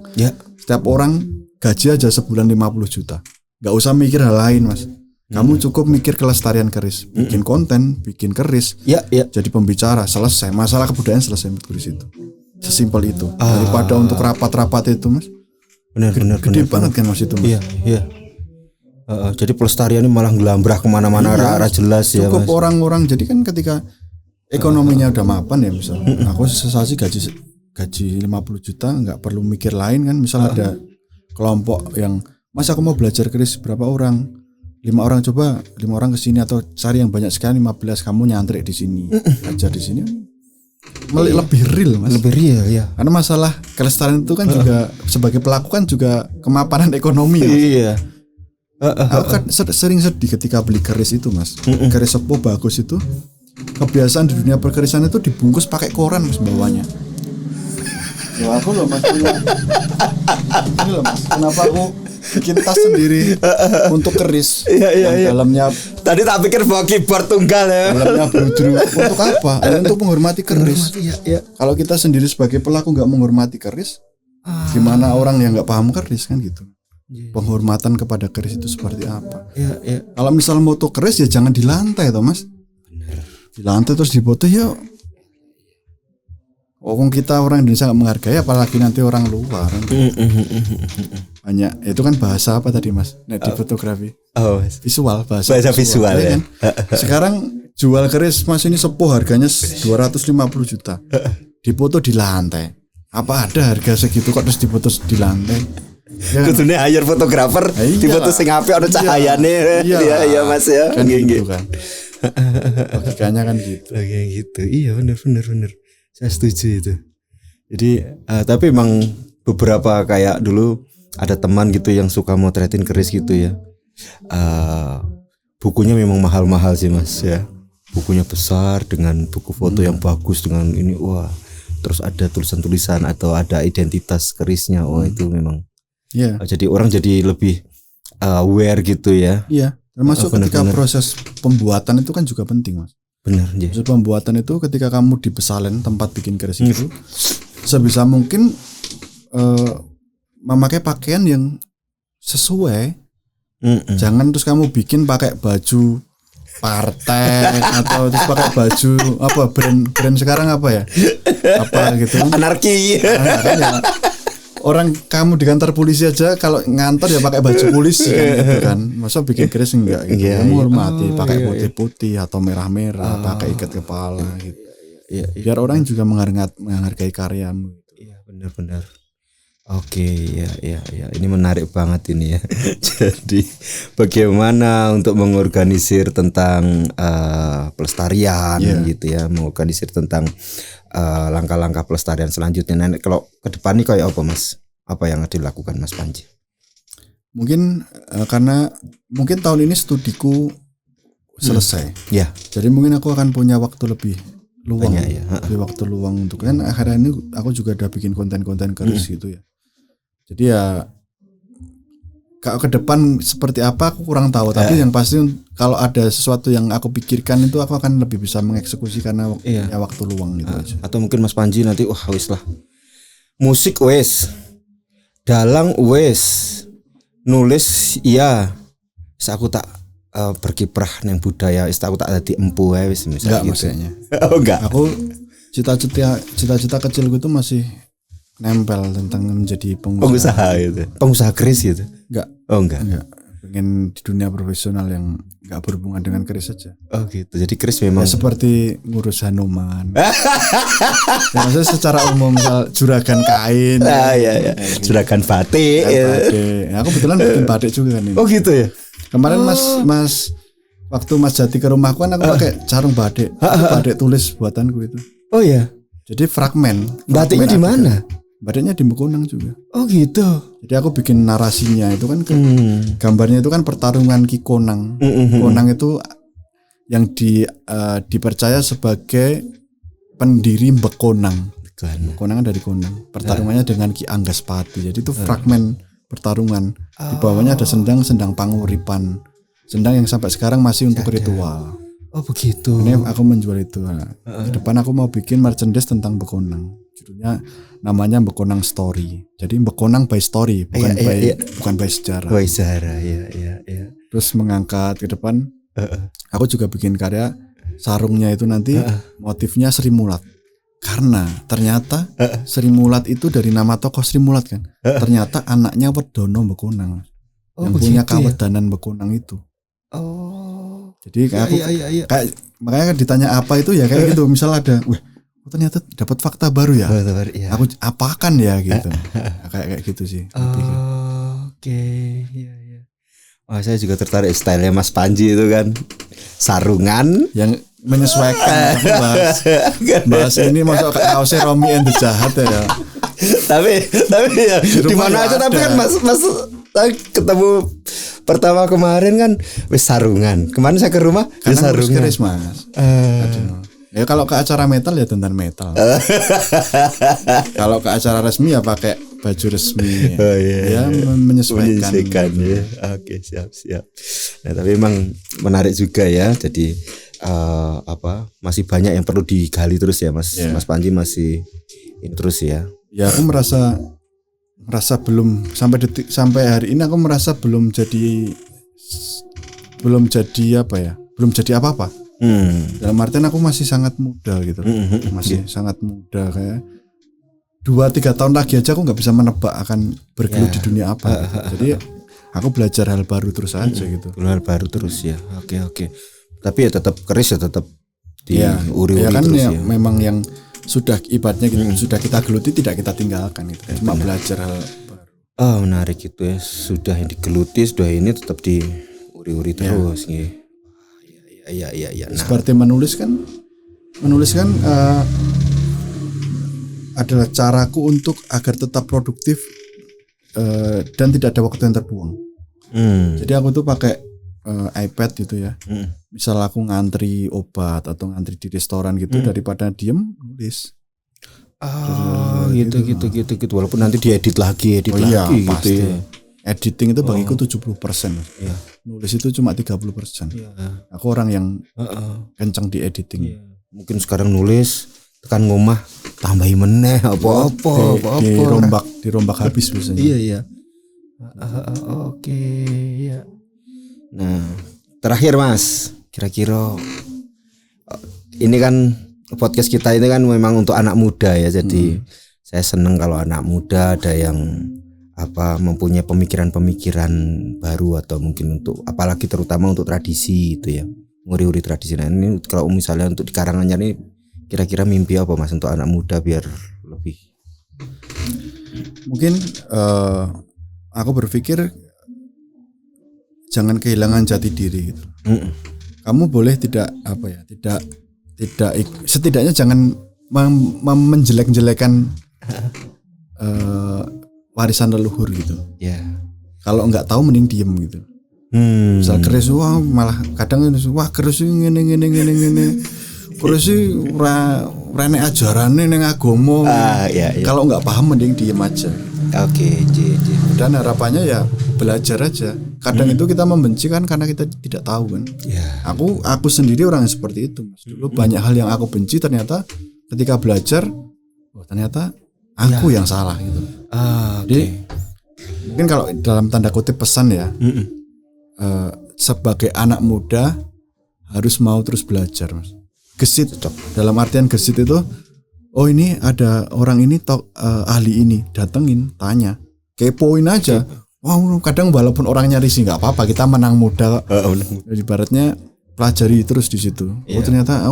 Setiap orang gaji aja sebulan 50 juta. Nggak usah mikir hal lain Mas. Kamu cukup mikir kelestarian keris, bikin konten, bikin keris, jadi pembicara, selesai masalah kebudayaan, selesai keris itu. Sesimpel itu. Daripada untuk rapat-rapat itu Mas. Benar. Gede banget kan Mas itu Mas. Iya. Jadi pelestariannya malah ngelambrah kemana-mana jelas ya Mas. Cukup orang-orang, jadi kan ketika ekonominya udah mapan ya misal, aku sesasi gaji 50 juta, nggak perlu mikir lain kan. Misal ada kelompok yang, Mas aku mau belajar keris berapa orang? 5 orang, coba 5 orang ke sini atau cari yang banyak sekali 15, kamu nyantrik di sini, belajar di sini. Lebih real Mas. Lebih real ya. Karena masalah kelestarian itu kan juga sebagai pelaku kan juga kemapanan ekonomi Mas. Iya. Aku kan sering sedih ketika beli keris itu Mas. Keris sepuh bagus itu. Kebiasaan di dunia perkerisan itu dibungkus pakai koran Mas bawahnya. Ya aku loh Mas. Ini loh Mas. Kenapa aku bikin tas sendiri untuk keris? Iya. Dalamnya. Tadi tak pikir bawa keyboard tunggal ya. Dalamnya bludru. Untuk apa? Untuk menghormati keris. Iya. Kalau kita sendiri sebagai pelaku nggak menghormati keris, gimana orang yang nggak paham keris kan gitu? Penghormatan kepada keris itu seperti apa? Iya. Kalau misal moto keris ya jangan di lantai toh Mas. Benar. Di lantai terus difoto ya. Kita orang Indonesia nggak menghargai, apalagi nanti orang luar. Banyak. Itu kan bahasa apa tadi Mas? Di fotografi. Visual, bahasa visual ya. Kan? Sekarang jual keris Mas ini sepuh harganya 250 juta. Difoto di lantai. Apa ada harga segitu kok terus difoto di lantai? Ya kan? Kudune hire fotografer difoto sing apik ana cahayane. Iya Mas ya. Kan gitu kan. Logikanya kan gitu. Gitu. Iya benar. Saya setuju itu. Jadi tapi emang beberapa kayak dulu ada teman gitu yang suka motretin keris gitu ya. Bukunya memang mahal-mahal sih Mas ya. Bukunya besar dengan buku foto yang bagus dengan ini, wah. Terus ada tulisan-tulisan atau ada identitas kerisnya. Wah itu memang. Jadi orang jadi lebih aware gitu ya. Iya. Termasuk ketika proses pembuatan itu kan juga penting Mas. Benar. Proses pembuatan itu ketika kamu di pesalen tempat bikin keris itu, sebisa mungkin memakai pakaian yang sesuai. Jangan terus kamu bikin pakai baju partai atau terus pakai baju brand sekarang apa ya? Apa gitu. Anarki. Kan ya. Orang kamu di kantor polisi aja kalau ngantor ya pakai baju polisi kan gitu kan. Masa bikin keris enggak gitu. Kamu hormati pakai putih-putih atau merah-merah, pakai ikat kepala gitu. Biar orang juga menghargai karyamu. Iya, benar-benar. Oke, ya. Ini menarik banget ini ya. Jadi bagaimana untuk mengorganisir tentang pelestarian gitu ya, mengorganisir tentang langkah-langkah pelestarian selanjutnya. Nah, kalau ke depan nih kayak apa Mas? Apa yang dilakukan Mas Panji? Mungkin karena mungkin tahun ini studiku selesai. Ya. Jadi mungkin aku akan punya waktu lebih luang. Banyak, ya. Lebih waktu luang untuk kan akhirnya ini aku juga udah bikin konten-konten keris gitu ya. Jadi ya kalau ke depan seperti apa aku kurang tahu, tapi yang pasti kalau ada sesuatu yang aku pikirkan itu aku akan lebih bisa mengeksekusi karena waktu luang gitu aja. Atau mungkin Mas Panji nanti wis lah. Musik wis. Dalang wis. Nulis iya. Aku tak berkiprah nang budaya, aku tak dadi empu wae wis misalnya gitu. Maksudnya. Oh enggak. Aku cita-cita kecilku itu masih nempel tentang menjadi pengusaha gitu. Pengusaha keris gitu. Enggak. Oh enggak. Pengen di dunia profesional yang enggak berhubungan dengan keris saja. Oh gitu. Jadi keris memang seperti ngurus Hanuman. Ya, maksudnya secara umum misal juragan kain. Iya. Juragan batik. Ya, aku kebetulan bikin batik juga kan ini. Oh gitu ya. Kemarin Mas waktu Mas Jati ke rumahku kan aku pakai sarung batik. Batik tulis buatanku itu. Oh iya. Jadi fragmen. Batiknya di mana? Batiknya di Bekonang juga. Oh gitu. Jadi aku bikin narasinya itu kan gambarnya itu kan pertarungan Ki Konang. Konang itu yang dipercaya sebagai pendiri Bekonang. Bekonang dari Konang. Pertarungannya dengan Ki Anggaspati. Jadi itu fragmen pertarungan. Di bawahnya ada sendang Panguripan. Sendang yang sampai sekarang masih untuk ritual. Oh begitu. Ini aku menjual itu. Di depan aku mau bikin merchandise tentang Bekonang. Judulnya namanya Bekonang Story. Jadi Bekonang by story, bukan by sejarah. By sejarah, iya. Terus mengangkat ke depan. Aku juga bikin karya sarungnya itu nanti motifnya Sri Mulat. Karena ternyata Sri Mulat itu dari nama tokoh Sri Mulat kan. Ternyata anaknya Wedono Bekonang. Yang punya kawedanan Bekonang itu. Oh. Jadi kayak aku kayak makanya ditanya apa itu ya kayak gitu. Misal ada, ternyata dapat fakta baru ya. Aku apakan ya gitu. kayak gitu sih. Oke. Iya. Wah, saya juga tertarik stylenya Mas Panji itu kan. Sarungan yang menyesuaikan. bahas ini masuk ke kaosnya Romi and the Jahat ya. tapi ya di mana aja tapi kan Mas ketemu pertama kemarin kan wis sarungan. Kemarin saya ke rumah karena sarungan. Keris, Mas. Ya kalau ke acara metal ya tentang metal. Kalau ke acara resmi ya pakai baju resmi. Ya menyesuaikan ya. Oke, siap. Nah, tapi memang menarik juga ya. Jadi masih banyak yang perlu digali terus ya, Mas. Yeah. Mas Panji masih ini terus ya. Ya aku merasa sampai hari ini aku merasa belum jadi apa-apa. Dalam artian aku masih sangat muda gitu. Masih sangat muda kayak 2-3 tahun lagi aja aku nggak bisa menebak akan bergelut di dunia apa gitu. Jadi aku belajar hal baru terus aja gitu. Hal baru terus ya. Oke. Tapi ya tetap keris ya tetap diuri-uri ya kan terus ya. Memang yang sudah ibaratnya gitu, sudah kita geluti tidak kita tinggalkan gitu. Cuma belajar hal baru. Oh, menarik itu ya. Sudah yang digeluti, sudah ini tetap diuri-uri terus ya. Iya. Nah. Seperti menulis kan adalah caraku untuk agar tetap produktif dan tidak ada waktu yang terbuang. Jadi aku tuh pakai iPad gitu ya. Misal aku ngantri obat atau ngantri di restoran gitu daripada diem nulis. Gitu. Walaupun nanti diedit lagi gitu pasti. ya. Editing itu bagiku 70%. Iya. Nulis itu cuma 30%. Iya. Aku orang yang kencang di editing. Iya. Mungkin sekarang nulis tekan ngomah tambahin meneh apa dirombak habis biasanya. Iya. Oke, ya. Nah, terakhir Mas, kira-kira ini kan podcast kita ini kan memang untuk anak muda ya. Jadi saya seneng kalau anak muda ada yang mempunyai pemikiran-pemikiran baru atau mungkin untuk apalagi terutama untuk tradisi itu ya, nguri-nguri tradisi. Nah ini kalau misalnya untuk di Karanganyar ini kira-kira mimpi apa Mas untuk anak muda biar lebih? Mungkin aku berpikir jangan kehilangan jati diri gitu. Kamu boleh tidak setidaknya jangan menjelek-jelekan warisan leluhur gitu. Ya. Kalau nggak tahu mending diem gitu. Misal keris malah kadang keris ngene. Keris ora nek ajarane ning agama. Iya. Kalau nggak paham mending diem aja. Oke. Dan harapannya ya belajar aja. Kadang itu kita membenci kan karena kita tidak tahu kan. Ya. Aku sendiri orang yang seperti itu. Mas. Dulu banyak hal yang aku benci ternyata ketika belajar ternyata aku yang salah gitu. Jadi mungkin kalau dalam tanda kutip pesan ya, sebagai anak muda harus mau terus belajar, Mas. Gesit, dalam artian gesit itu, ini ada orang ini ahli ini, datengin, tanya, kepoin aja. Kadang walaupun orangnya risih nggak apa-apa, kita menang muda. Ibaratnya pelajari terus di situ. Ternyata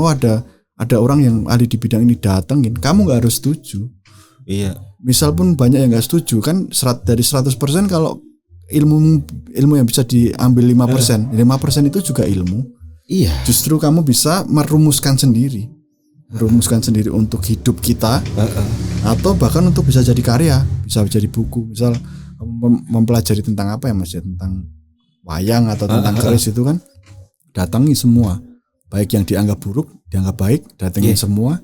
ada orang yang ahli di bidang ini, datengin. Kamu nggak harus setuju. Iya. Misal pun banyak yang nggak setuju kan, dari 100% kalau ilmu yang bisa diambil 5%, 5% itu juga ilmu. Iya. Justru kamu bisa merumuskan sendiri untuk hidup kita, atau bahkan untuk bisa jadi karya, bisa jadi buku. Misal mempelajari tentang apa ya Mas ya, tentang wayang atau tentang keris itu kan, datangi semua, baik yang dianggap buruk, dianggap baik, datangin semua.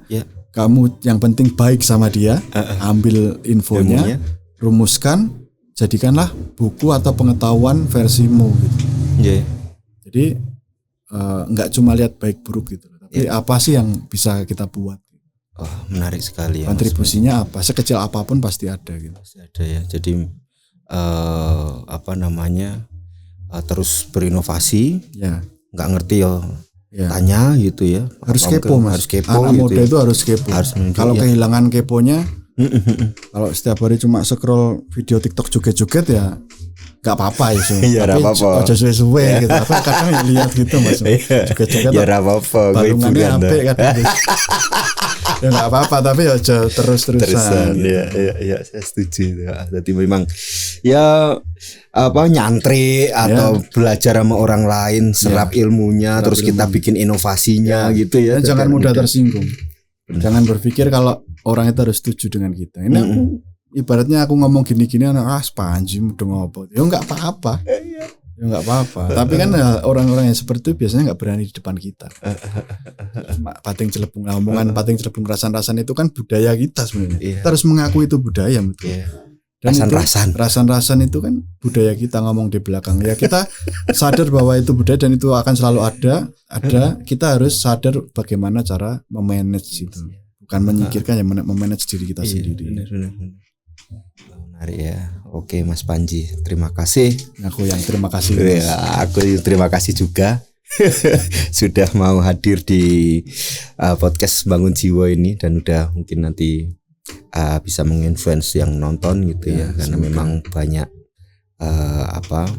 Kamu yang penting baik sama dia, ambil infonya, rumuskan, jadikanlah buku atau pengetahuan versimu gitu. Jadi nggak cuma lihat baik buruk gitu, tapi apa sih yang bisa kita buat? Menarik sekali ya. Kontribusinya apa? Sekecil apapun pasti ada gitu. Pasti ada ya. Jadi terus berinovasi. Ya. Nggak ngerti tanya gitu ya. Harus kepo Mas. Harus kepo. Anak gitu muda itu harus kepo. Kalau kehilangan keponya, kalau setiap hari cuma scroll video TikTok joget-joget ya nggak apa-apa ya. Iya, nggak apa-apa. Aja suwe-suwe gitu. Aku kadang lihat gitu Mas. Joget-joget. Ya nggak apa-apa. Balungannya apik kadang. Ya nggak apa-apa, tapi ya terus-terusan. Iya, saya setuju. Jadi memang nyantri atau belajar sama orang lain, serap ilmunya, terus kita bikin inovasinya gitu ya. Dan jangan mudah tersinggung. Jangan berpikir kalau orang itu harus setuju dengan kita. Ini aku ibaratnya aku ngomong gini-gini, Panji udah ngopo. Ya nggak apa-apa. Tapi kan orang-orang yang seperti itu biasanya nggak berani di depan kita. Pating celebung, omongan pating celebung, rasan-rasan itu kan budaya kita sebenarnya. Kita harus mengaku itu budaya, betul. Dan rasan-rasan itu kan budaya kita, ngomong di belakang. Ya kita sadar bahwa itu budaya dan itu akan selalu ada. Kita harus sadar bagaimana cara memanage itu. Bukan menyingkirkan, ya memanage diri kita sendiri. Benar. Menarik ya. Oke Mas Panji, terima kasih. Aku yang terima kasih. Aku terima kasih juga sudah mau hadir di podcast Bangun Jiwa ini, dan udah mungkin nanti bisa menginfluence yang nonton gitu ya karena memang banyak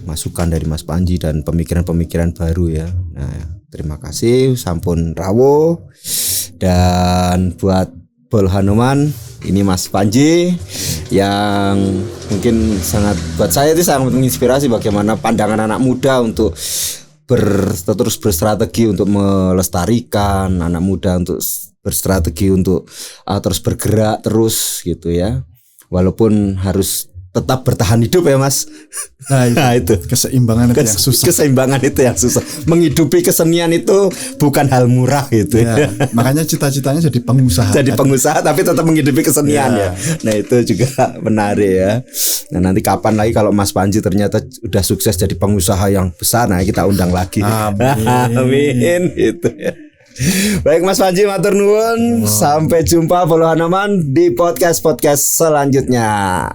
masukan dari Mas Panji dan pemikiran-pemikiran baru ya. Nah, terima kasih, sampun rawuh. Dan buat Bol Hanuman, ini Mas Panji yang mungkin buat saya itu sangat menginspirasi bagaimana pandangan anak muda untuk terus berstrategi untuk melestarikan, anak muda untuk berstrategi untuk terus bergerak terus gitu ya, walaupun harus tetap bertahan hidup ya Mas. Nah itu keseimbangan itu yang susah. Keseimbangan itu yang susah. Menghidupi kesenian itu bukan hal murah gitu ya. Makanya cita-citanya jadi pengusaha. Jadi pengusaha tapi tetap menghidupi kesenian ya. Nah itu juga menarik ya. Nah nanti kapan lagi kalau Mas Panji ternyata udah sukses jadi pengusaha yang besar, nah kita undang lagi. Amin gitu ya. Baik Mas Panji, matur nuwun. Sampai jumpa Bol Hanuman di podcast selanjutnya.